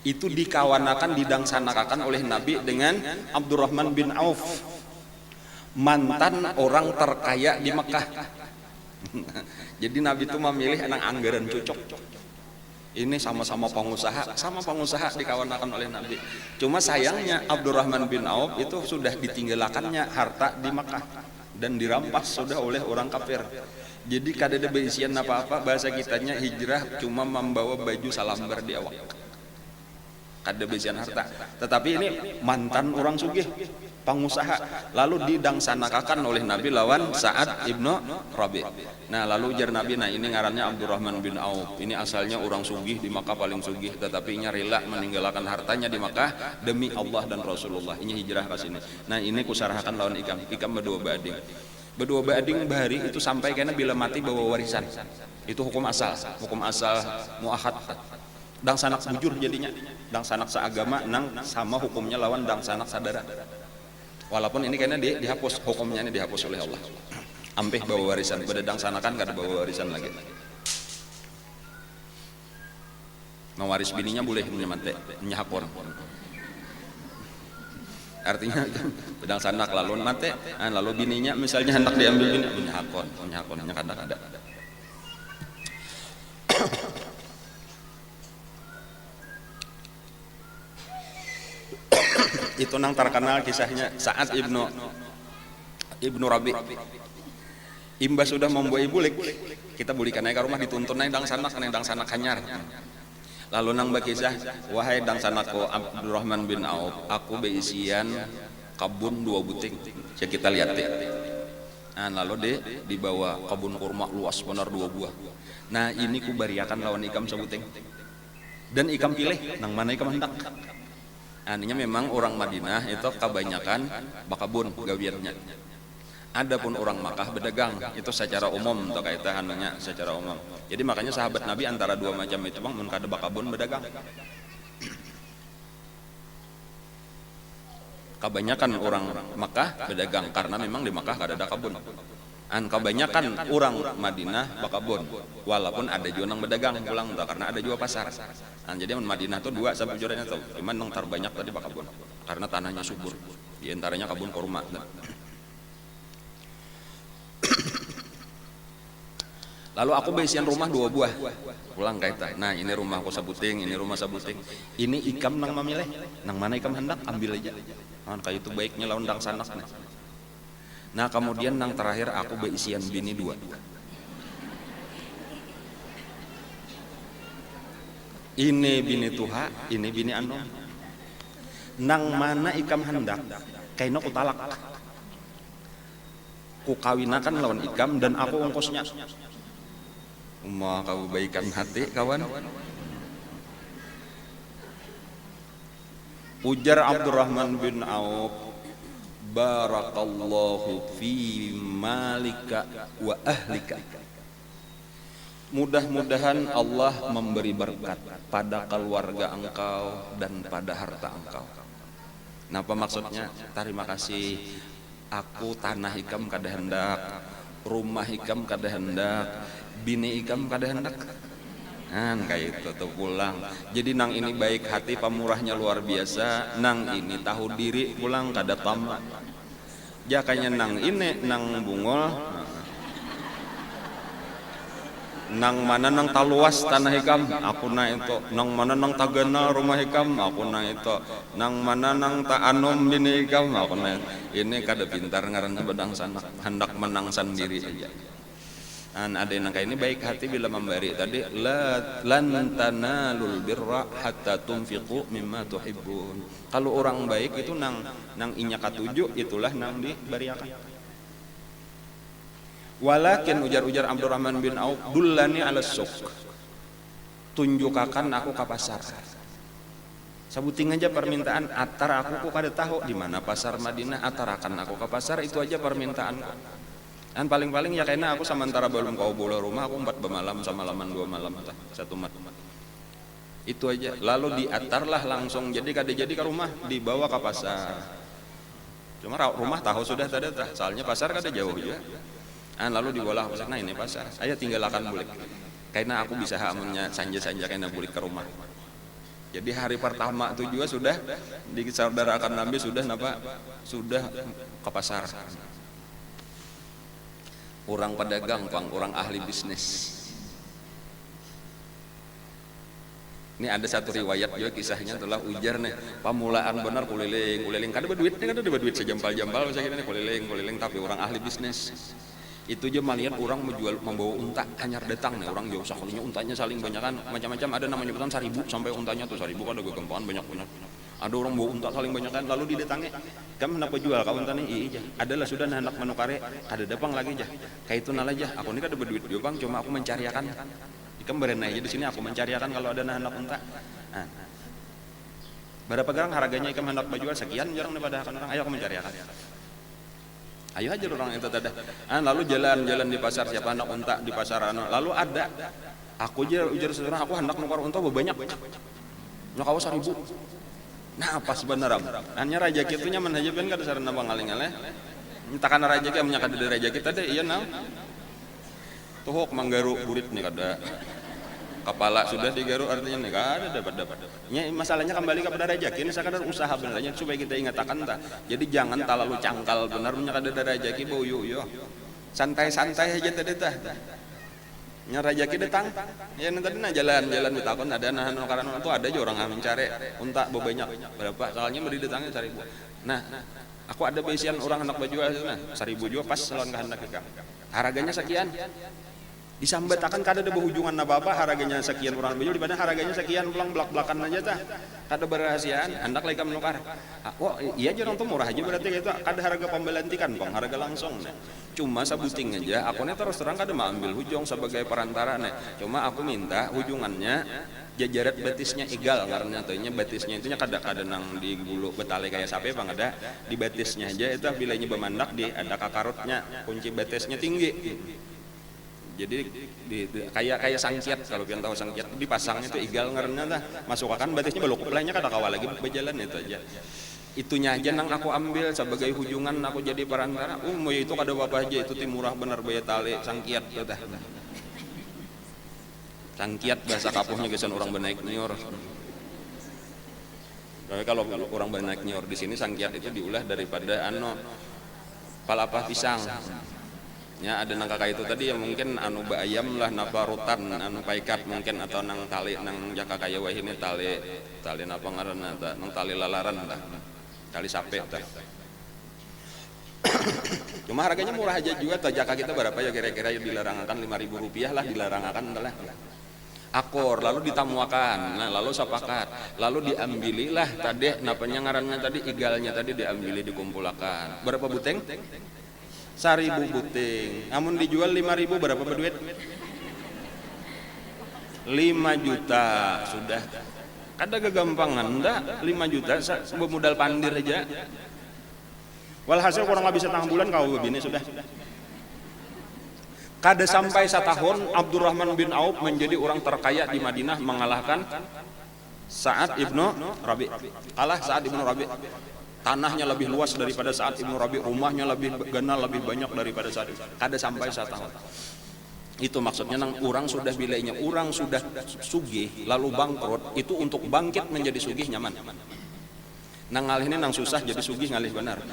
Speaker 1: Itu dikawanakan didangsanakan oleh Nabi dengan Abdurrahman bin Auf, mantan orang terkaya di Mekah. Jadi Nabi itu memilih anak anggaran cocok. Ini sama-sama pengusaha dikawanakan oleh Nabi. Cuma sayangnya Abdurrahman bin Auf itu sudah ditinggalkannya harta di Mekah dan dirampas sudah oleh orang kafir. Jadi kada ada beisian apa-apa, bahasa kitanya hijrah cuma membawa baju salambar di awak. Kada beisian harta. Tetapi ini mantan orang sugih, pengusaha, lalu didangsanakan oleh Nabi lawan Sa'ad ibnu Rabi. Nah lalu ujar Nabi, nah ini ngarannya Abdurrahman bin Auf, ini asalnya orang sugih di Makkah paling sugih, tetapi nya rela meninggalkan hartanya di Makkah demi Allah dan Rasulullah, ini hijrah ke sini. Nah ini kusarahakan lawan ikam berdua bading bahari itu sampai karena bila mati bawa warisan. Itu hukum asal mu'ahad. Dang sanak bujur jadinya, dang sanak seagama nang sama hukumnya lawan dang sanak sadara. Walaupun ini kayaknya dihapus, hukumnya ini dihapus oleh Allah. Ampih bawa warisan, bededang sanakan kada bawa warisan lagi. Mewaris bininya boleh menyamate, menyahapor. Artinya pedang sanak lalu mate, lalu bininya misalnya hendak diambil bini, menyahakon kada-kada. Itu nang terkenal kisahnya saat Ibnu Rabi. Imba sudah membuai bulik, kita bulikan aja ke rumah dituntun aja dang sanak hanyar. Lalu nang bakisah, wahai dang sanakku Abdurrahman bin Auf, aku beisian kabun 2 buting. Ya kita lihat ya. Lalu dibawa kabun kurma luas benar 2 buah. Nah ini ku bariakan lawan ikam sebuting. Dan ikam pilih nang mana ikam hendak. Aninya memang orang Madinah itu kebanyakan bakabun gawiannya. Adapun orang Makkah berdagang itu secara umum atau kaitan anunya secara umum. Jadi makanya sahabat Nabi antara 2 macam itu bang mun kada bakabun berdagang. Kebanyakan orang Makkah berdagang karena memang di Makkah kada ada kabun. Kebanyakan orang Madinah bakabun walaupun ada juga nang berdagang pulang karena ada juga pasar. Jadi Madinah tuh 2 sampai juranya tuh. Cuman nang terbanyak tadi bakabun karena tanahnya subur. Di antaranya kabun kurma. Lalu aku beisian rumah 2 buah pulang kaitan. Nah ini rumah aku sabuting, ini rumah sabuting. Ini ikam nang memilih, nang mana ikam hendak ambil aja. Kayak itu baiknya lawan dang sanak. Nah kemudian nang terakhir aku beisian bini 2. Ini bini tuha, ini bini anom. Nang mana ikam hendak, kayaknya aku talak. Ku kawinakan lawan ikam dan aku ongkosnya. Kau baikan hati kawan. Ujar Abdurrahman bin Auf, barakallahu fi malika wa ahlika. Mudah-mudahan Allah memberi berkat pada keluarga engkau dan pada harta engkau. Napa maksudnya? Terima kasih. Aku tanah ikam kada hendak, rumah ikam kada hendak, bini ikam kada hendak. Kayak itu tuh pulang. Jadi nang ini baik hati pemurahnya luar biasa. Nang ini tahu diri pulang kada tamak. Jakanya nang ini nang bungol. Nang mana nang taluas tanah ikam, aku na itu. Nang mana nang tagana rumah ikam, aku na itu. Nang mana nang ta'anum bini ikam, aku na itu. Ini kada pintar ngaranna bedang sanak, hendak menang sendiri aja. Ada yang kayak ini baik hati bila memberi tadi lan tanalul birra hatta tunfiqu mimma tuhibbun. Kalau orang baik itu nang inya katuju itulah nang diberiakan. Walakin ujar Abdurrahman bin Auf dullani ala suq. Tunjukakan aku ke pasar. Sabuting aja permintaan atar aku kada tahu di mana pasar Madinah, atarakan aku ke pasar itu aja permintaanku. Dan paling-paling ya kayaknya aku sementara belum kau bola rumah aku 4 malam sama laman 2 malam atau 1 malam. Itu aja. Lalu diatarlah langsung jadi kada jadi ke rumah dibawa ke pasar. Cuma rumah tahu sudah tadi soalnya pasar kada jauh juga. Lalu dibolah pasar. Nah ini pasar. Ayo tinggalkan bulik. Karena aku bisa hamunnya sanja-sanja kena bulik ke rumah. Jadi hari pertama itu juga sudah disaudarakan Nabi sudah ke pasar. Orang pedagang, orang ahli bisnis. Ini ada satu riwayat juga kisahnya telah ujar nih pamulaan benar kuliling kada berduit sejampal-jampal saya kira kuliling tapi orang ahli bisnis. Itu aja melihat orang membawa unta hanyar datang nih orang jauh sekalinya untanya saling banyakan macam-macam ada namanya betul 1000 sampai untanya tuh 1000 kada gue gempangan banyak. Ada orang bawa unta saling banyakan lalu didatangi kamu kenapa jual kau unta nih iya adalah sudah hendak menukare kada dapang lagi jah kayak itu nal aja aku ini kada berduit juga bang cuma aku mencariakan ikam berenai aja di sini aku mencariakan kalau ada hendak unta berapa garang harganya ikam hendak jual sekian jarang daripada akan orang ayo aku mencariakan ayo aja orang itu tadi lalu jalan di pasar siapa hendak unta di pasar lalu ada aku aja ujar seorang aku hendak nukar unta banyak nyokau 1000. Nah apa sebenarnya hanya raja kitunya menhajaban kada sarana bangaling-aleh entakana raja ki amnya kada raja kita deh iya nah tuhok manggaru burit nih kada kepala sudah digaruk artinya nih ada dapat. Masalahnya kembali kepada rezeki, ini sekadar usaha benernya supaya kita ingatkan tak. Jadi jangan terlalu cangkal benar punya kada rezeki bau yo. Santai-santai aja tadi tah. Nya rezeki datang. Ya nanti na jalan-jalan ditakon ada nah karena itu ada aja orang amin cari unta banyak berapa soalnya beri datangnya 1.000. Nah, aku ada besian orang anak baju nah 1.000 juga pas salon kehendak kita. Harganya sekian. Disambat akan kada ada berhubungan apa-apa harganya sekian orang baju dibanding harganya sekian pulang belak-belakan aja tah. Kada berahasiaan, hendak lagi menukar. Oh, iya aja orang tuh murah aja berarti gitu. Kada harga pembelantikan, Bang, harga langsung. Nah. Cuma sabuting aja, aku nih terus terang kada mau ambil hujung sebagai perantara nih. Cuma aku minta hujungannya jajarat betisnya egal karena tuhnya betisnya itunya kada nang di bulu betale kayak sapi bang ada di betisnya aja itu bilanya bemandak di ada kakarutnya kunci betisnya tinggi. Jadi kayak sangkiat kalau kalian tahu sangkiat dipasangnya itu egal karena dah masukkan betisnya belok lainnya kada kawal lagi berjalan itu aja. Itunya aja nang aku ambil sebagai hujungan aku jadi perantara. Itu kada apa aja itu murah benar bayar tali sangkiat tuh dah. Sangkiat bahasa kapuhnya gesan orang benaik nior. Tapi kalau orang benaik nior di sini sangkiat itu diulah daripada palapa pisang. Ya ada nang kakak itu tadi yang mungkin bayam lah napa rutan paikat mungkin atau nang tali nang jaka kaya wah ini tali napa ngaranna nang tali lalaran tali sape tah. Cuma harganya murah aja juga tah jaka kita berapa ya kira-kira dilarangakan 5.000 rupiah lah dilarangakan lah. Akor lalu ditamuakan, nah lalu sepakat, lalu diambililah tadi napanya ngarannya tadi igalnya tadi diambili dikumpulkan. Berapa buteng? 1.000 buteng. Namun dijual 5.000 berapa berduit? 5 juta sudah. Kada kegampangan dah 5 juta modal pandir aja. Walhasil kurang lebih setengah bulan kau begini sudah. Kada sampai 1 tahun Abdurrahman bin Auf menjadi orang terkaya di Madinah mengalahkan Sa'ad ibnu Rabi. Kalah Sa'ad ibnu Rabi. Tanahnya lebih luas daripada Sa'ad ibnu Rabi, rumahnya lebih ganal lebih banyak daripada Sa'ad. Kada sampai 1 tahun. Itu maksudnya nang orang sudah bilainya orang sudah sugih lalu bangkrut itu untuk bangkit menjadi sugih nyaman. Nang ngalih ini nang susah jadi sugih ngalih benar.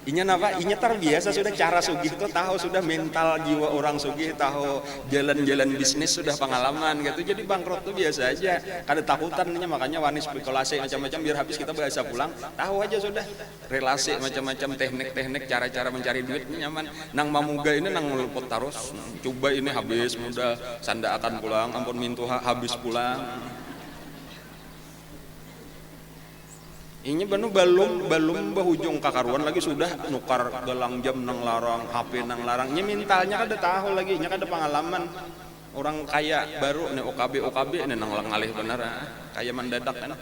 Speaker 1: Inya napa? Inya terbiasa sudah cara sugih itu tahu sudah mental jiwa orang sugih tahu jalan-jalan bisnis sudah pengalaman gitu jadi bangkrut tuh biasa aja kada takutan makanya wani spekulasi macam-macam biar habis kita bahasa pulang tahu aja sudah relasi macam-macam teknik-teknik cara-cara mencari duit ini nyaman nang mamuga ini nang ngeluput terus coba ini habis mudah sanda akan pulang ampun mintuha habis pulang. Ini belum berujung kakaruan lagi sudah nukar gelang jam nang larang HP nang larang nya mentalnya kada tahu lagi nya kada pengalaman orang kaya baru nih OKB ini nang ngalih benar kaya mendadak kan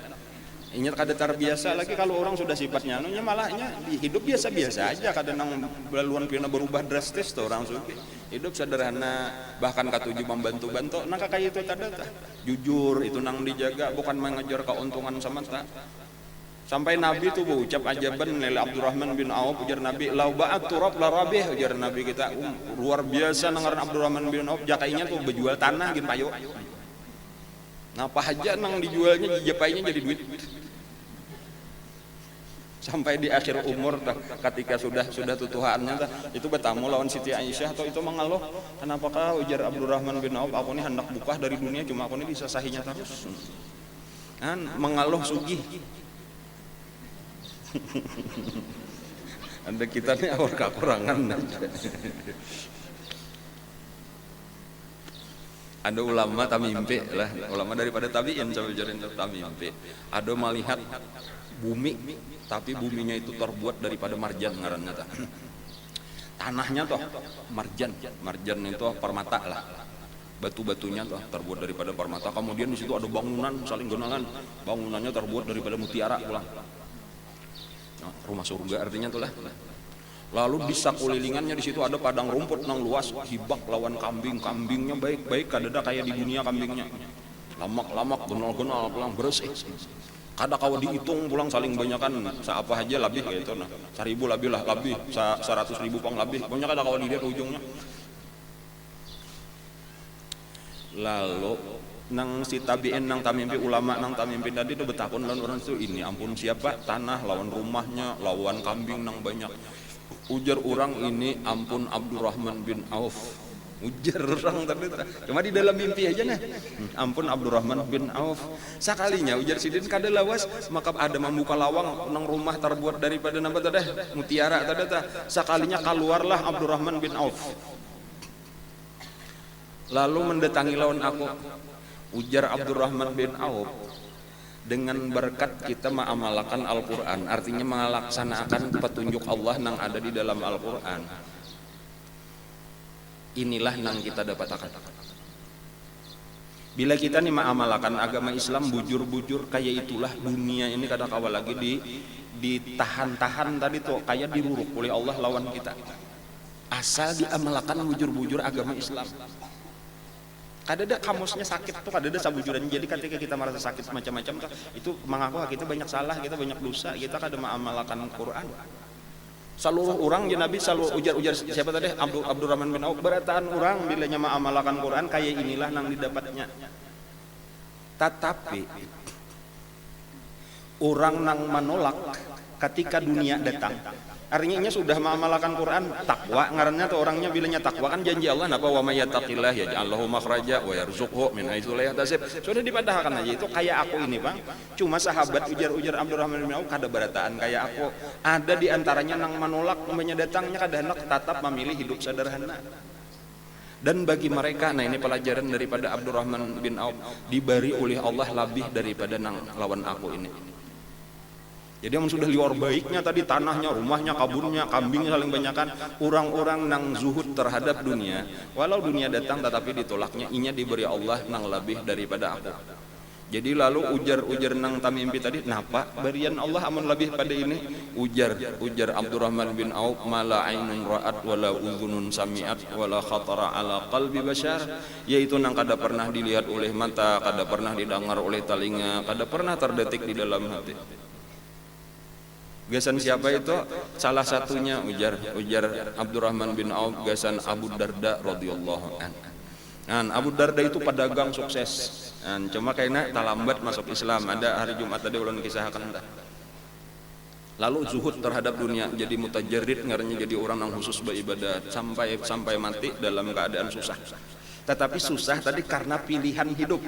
Speaker 1: ini kada terbiasa lagi kalau orang sudah sifatnya nya malahnya hidup biasa-biasa aja kada nang beluan pina berubah drastis tuh orang suki hidup sederhana bahkan katuju membantu-bantu nang kakak itu kada jujur itu nang dijaga bukan mengejar keuntungan semata. Sampai Nabi itu berucap ajaban nilai Abdurrahman bin Auf ujar Nabi lau ba'at turab la rabih ujar Nabi kita luar biasa nangaran Abdurrahman bin Auf jakainya tuh berjual tanah gin payo. Ngapa aja nang dijualnya dijapainya jadi duit. Sampai di akhir umur ketika sudah tutuhannya itu bertamu lawan Siti Aisyah atau itu mengeluh kenapakah ujar Abdurrahman bin Auf aku ini hendak buka dari dunia cuma aku ini disasahinya terus. Kan mengeluh sugih. Anda kita nih awal kekurangan. Ada ulama tamimpi lah, ulama daripada tabiin coba jarin tamimpi. Ada melihat bumi, tapi buminya itu terbuat daripada marjan ngarannya tanahnya toh marjan itu permata lah. Batu-batunya toh terbuat daripada permata. Kemudian di situ ada bangunan saling genangan, bangunannya terbuat daripada mutiara pulang. Rumah surga artinya itulah. Lalu di sakulilingannya di situ ada padang rumput nang luas hibak lawan kambingnya baik kadada kayak di dunia kambingnya lamak genol pulang bersih kada kau dihitung pulang saling banyakan seapa aja lebih kayak itu nah 1.000 lebih lah lebih 100.000 pang lebih pokoknya kada kau dilihat ujungnya Lalu nang si tabiin nang tamimpi ulama nang tamimpi tadi itu betapun lawan orang itu ini ampun siapa tanah lawan rumahnya lawan kambing nang banyak. Ujar orang ini ampun Abdurrahman bin Auf. Ujar orang tadi cuma di dalam mimpi aja nah. Ampun Abdurrahman bin Auf. Sakalinya ujar sidin kada lawas maka ada membuka lawang nang rumah terbuat daripada nama tadi mutiara tadi sakalinya keluarlah Abdurrahman bin Auf. Lalu mendatangi lawan aku. Ujar Abdurrahman bin Auf, dengan berkat kita mengamalkan Al-Quran, artinya melaksanakan petunjuk Allah yang ada di dalam Al-Quran, inilah yang kita dapatkan. Bila kita nih mengamalkan agama Islam bujur-bujur kayak itulah dunia ini kada kawal lagi ditahan-tahan tadi tuh kayak diruruk oleh Allah lawan kita. Asal diamalkan bujur-bujur agama Islam. Kadada kamusnya sakit tuh, kadada sabujuran. Jadi ketika kita merasa sakit macam-macam tuh, itu mengaku kita banyak salah, kita banyak dosa, kita kada mengamalkan Quran. Seluruh orang ya Nabi selalu ujar-ujar siapa tadi Abdurrahman bin Auf, berataan orang bilanya mengamalkan Quran kayak inilah nang didapatnya. Tetapi orang nang menolak ketika dunia datang. Artinya sudah mengamalkan Quran, takwa ngarannya tuh orangnya bilangnya takwa kan janji Allah napa wa may yattaqillah yaj'al lahu makhraja wa yarzuqhu min haitsu la yahtasib. Sudah dipadahkan aja itu kayak aku ini, Bang. Cuma sahabat ujar-ujar Abdurrahman bin Auf kada berataan kayak aku. Ada di antaranya nang menolak namanya datangnya kada hendak tetap memilih hidup sederhana. Dan bagi mereka, nah ini pelajaran daripada Abdurrahman bin Auf, diberi oleh Allah lebih daripada nang lawan aku ini. Jadi yang sudah luar baiknya tadi tanahnya, rumahnya, kabunnya, kambingnya saling banyakan. Orang-orang nang zuhud terhadap dunia, walau dunia datang tetapi ditolaknya, inya diberi Allah nang lebih daripada aku. Jadi lalu ujar nang tamimpi tadi, napa barian Allah amun lebih pada ini? Ujar Abdurrahman bin Auf, mala ainun ra'at wala udhunun sami'at wala khatara ala qalbi bashar, yaitu nang kada pernah dilihat oleh mata, kada pernah didengar oleh telinga, kada pernah terdetik di dalam hati. Gasan siapa itu? Salah satunya ujar Abdurrahman bin Auf, gasan Abu Darda radhiyallahu anhu. Nah, Abu Darda itu pedagang sukses. Nah, cuma kayaknya talambat masuk Islam. Ada hari Jumat tadi ulun kisahkan dah. Lalu zuhud terhadap dunia, jadi mutajarrid, ngarannya jadi orang yang khusus beribadat sampai mati dalam keadaan susah. Tetapi susah tadi karena pilihan hidup.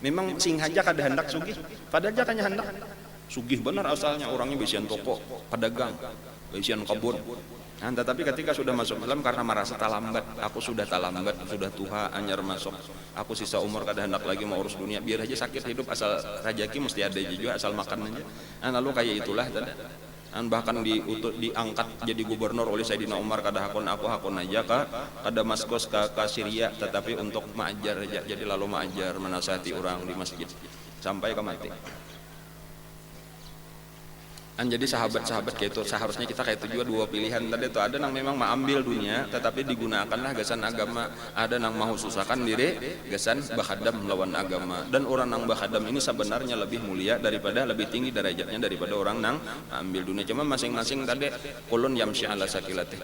Speaker 1: Memang sing haja kada hendak sugih, pada aja kanya hendak. Sugih benar asalnya, orangnya bisian toko, pedagang, bisian kebun. Nah, tetapi ketika sudah masuk Islam karena merasa talambat, aku sudah talambat, sudah tua, anyar masuk, aku sisa umur kada hendak lagi mau urus dunia, biar aja sakit hidup, asal rezeki mesti ada juga, asal makan aja. Nah, lalu kayak itulah tadi. Dan bahkan diangkat jadi gubernur oleh Sayyidina Umar, kada hakon aja kada maskos ke Syria, tetapi untuk mengajar aja, jadi lalu mengajar, menasihati orang di masjid sampai ke mati. Jadi sahabat-sahabat kayak itu seharusnya kita kayak itu juga dua pilihan tadi itu, ada yang memang mengambil dunia tetapi digunakanlah gasan agama, ada yang mau susahkan diri gasan bakhadam melawan agama. Dan orang yang bakhadam ini sebenarnya lebih mulia daripada, lebih tinggi derajatnya daripada orang yang ambil dunia. Cuma masing-masing tadi kulun yamshi ala sakilatih,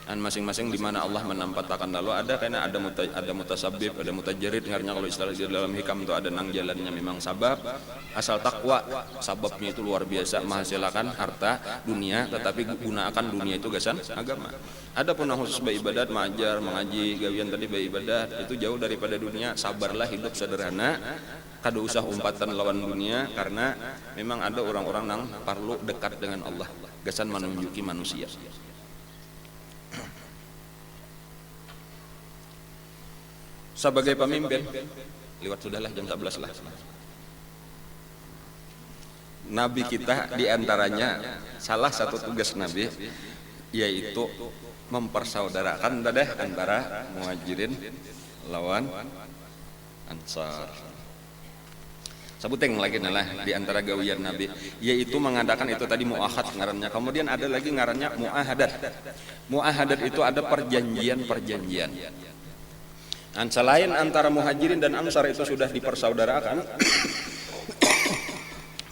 Speaker 1: dan masing-masing di mana Allah menampakkan. Lalu ada karena ada mutasabbib, ada mutajarrid, ngarnya kalau istilah di dalam hikam itu ada nang jalannya memang sabab, asal takwa sababnya itu luar biasa menghasilkan harta dunia, tetapi gunakan dunia itu gasan agama. Ada pun yang khusus beribadat, mengajar, mengaji, gawian tadi beribadat, itu jauh daripada dunia. Sabarlah hidup sederhana, kada usah umpatan lawan dunia, karena memang ada orang-orang yang perlu dekat dengan Allah, gasan menunjuki manusia. Sebagai pemimpin, lewat sudahlah jam 11 lah. Nabi kita diantaranya salah satu tugas Nabi yaitu mempersaudarakan antara muhajirin lawan ansar. Sebuteng lagi lah di antara gawian Nabi, yaitu mengadakan itu tadi muahad ngarannya. Kemudian ada lagi ngarannya muahadat. Muahadat itu ada perjanjian-perjanjian. Dan selain antara muhajirin dan ansar itu sudah dipersaudarakan,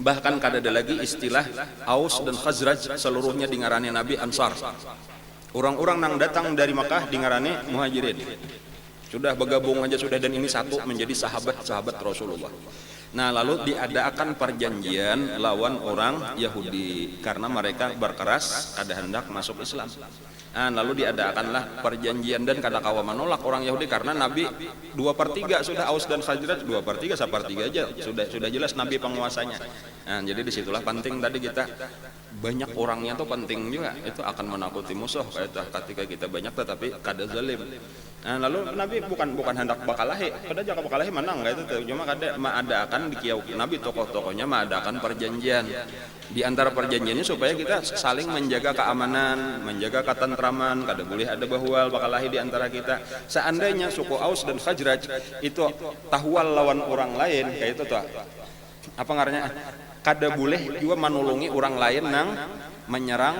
Speaker 1: bahkan kada ada lagi istilah Aus dan Khazraj, seluruhnya dingarani Nabi ansar. Orang-orang yang datang dari Makkah dingarani muhajirin. Sudah bergabung aja sudah, dan ini satu menjadi sahabat-sahabat Rasulullah. Nah, lalu diadakan perjanjian lawan orang Yahudi karena mereka berkeras kada hendak masuk Islam. Nah, lalu diadakanlah perjanjian dan kada kawa menolak orang Yahudi karena Nabi 2/3 sudah, Aus dan Khazraj 2/3 1/3 aja sudah jelas Nabi penguasanya. Nah, jadi disitulah penting tadi kita banyak orangnya tuh penting juga, itu akan menakuti musuh ketika kita banyak tetapi kada zalim. Nah, lalu Nabi bukan hendak bakalahi, kada jaka bakalahi menang itu tuh, cuma kada mengadakan di kiau Nabi tokoh-tokohnya mengadakan perjanjian. Di antara perjanjiannya supaya kita saling menjaga keamanan, menjaga ketentraman, kada boleh ada bahwal bakalahi di antara kita. Seandainya suku Aus dan Khazraj itu tahwal lawan orang lain kayak itu tuh. Apa ngarannya? Kada boleh juga menolongi orang lain nang menyerang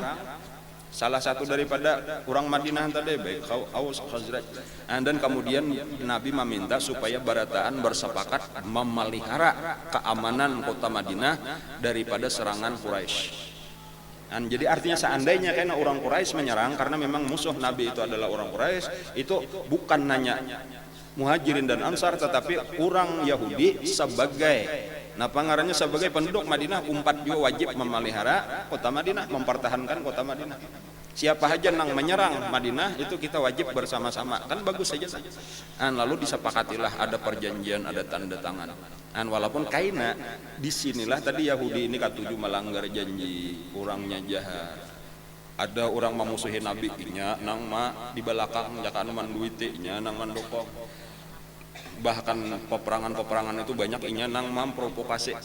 Speaker 1: salah satu daripada orang Madinah tadi, baik Aus Khazraj. Dan kemudian Nabi meminta supaya barataan bersepakat memelihara keamanan kota Madinah daripada serangan Quraisy. Jadi artinya seandainya karena orang Quraisy menyerang, karena memang musuh Nabi itu adalah orang Quraisy, itu bukan nanya Muhajirin dan Ansar tetapi orang Yahudi sebagai penduduk Madinah, umpat juga wajib memelihara kota Madinah, mempertahankan kota Madinah. Siapa aja yang menyerang Madinah itu kita wajib bersama-sama, kan bagus saja. Lalu disepakatilah ada perjanjian, ada tanda tangan. Walaupun kaina disinilah tadi Yahudi ini katuju melanggar janji, orangnya jahat. Ada orang memusuhi Nabi nya nang ma di belakang jakan manduiti nya nang mandokong. Bahkan peperangan itu banyak inya nang memprovokasi.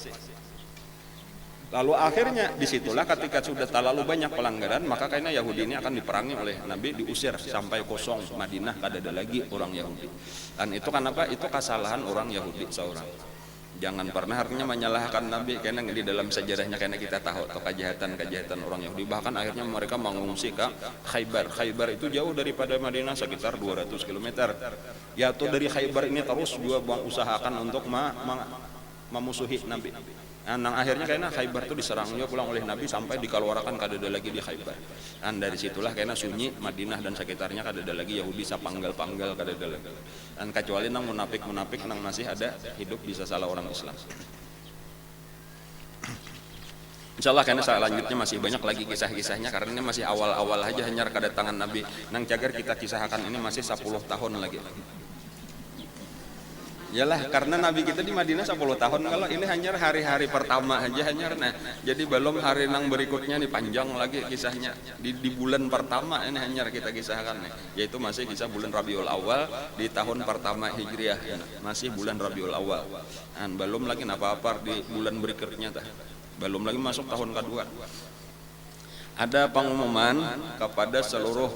Speaker 1: Lalu akhirnya disitulah ketika sudah terlalu banyak pelanggaran, maka kayaknya Yahudi ini akan diperangi oleh Nabi, diusir sampai kosong Madinah, kada ada lagi orang Yahudi. Dan itu kenapa? Itu kesalahan orang Yahudi seorang. Jangan pernah artinya menyalahkan Nabi, karena di dalam sejarahnya karena kita tahu atau kejahatan orang Yahudi. Bahkan akhirnya mereka mengungsi ke Khaybar. Khaybar itu jauh daripada Madinah sekitar 200 km. Ya tuh dari Khaybar ini terus juga usahakan untuk memusuhi Nabi. Akhirnya karena Khaybar itu diserang juga pulang oleh Nabi sampai dikeluarkan kada ada lagi di Khaybar. Dari situlah karena sunyi Madinah dan sekitarnya kada ada lagi Yahudi sapanggal-panggal kada ada lagi. Dan kecuali nang munafik nang masih ada hidup bisa salah orang Islam. Insyaallah karena selanjutnya masih banyak lagi kisah-kisahnya karena ini masih awal-awal aja hanya kedatangan Nabi. Nang cagar kita kisahkan ini masih 10 tahun lagi. Yalah karena Nabi kita di Madinah 10 tahun, kalau ini hanya hari-hari pertama aja hanya. Nah, jadi belum hari nang berikutnya nih panjang lagi kisahnya. Di bulan pertama ini hanya kita kisahkan nih, yaitu masih kisah bulan Rabiul Awal di tahun pertama Hijriah ya. Masih bulan Rabiul Awal. Belum lagi apa-apa di bulan berikutnya tah. Belum lagi masuk tahun kedua. Ada pengumuman kepada seluruh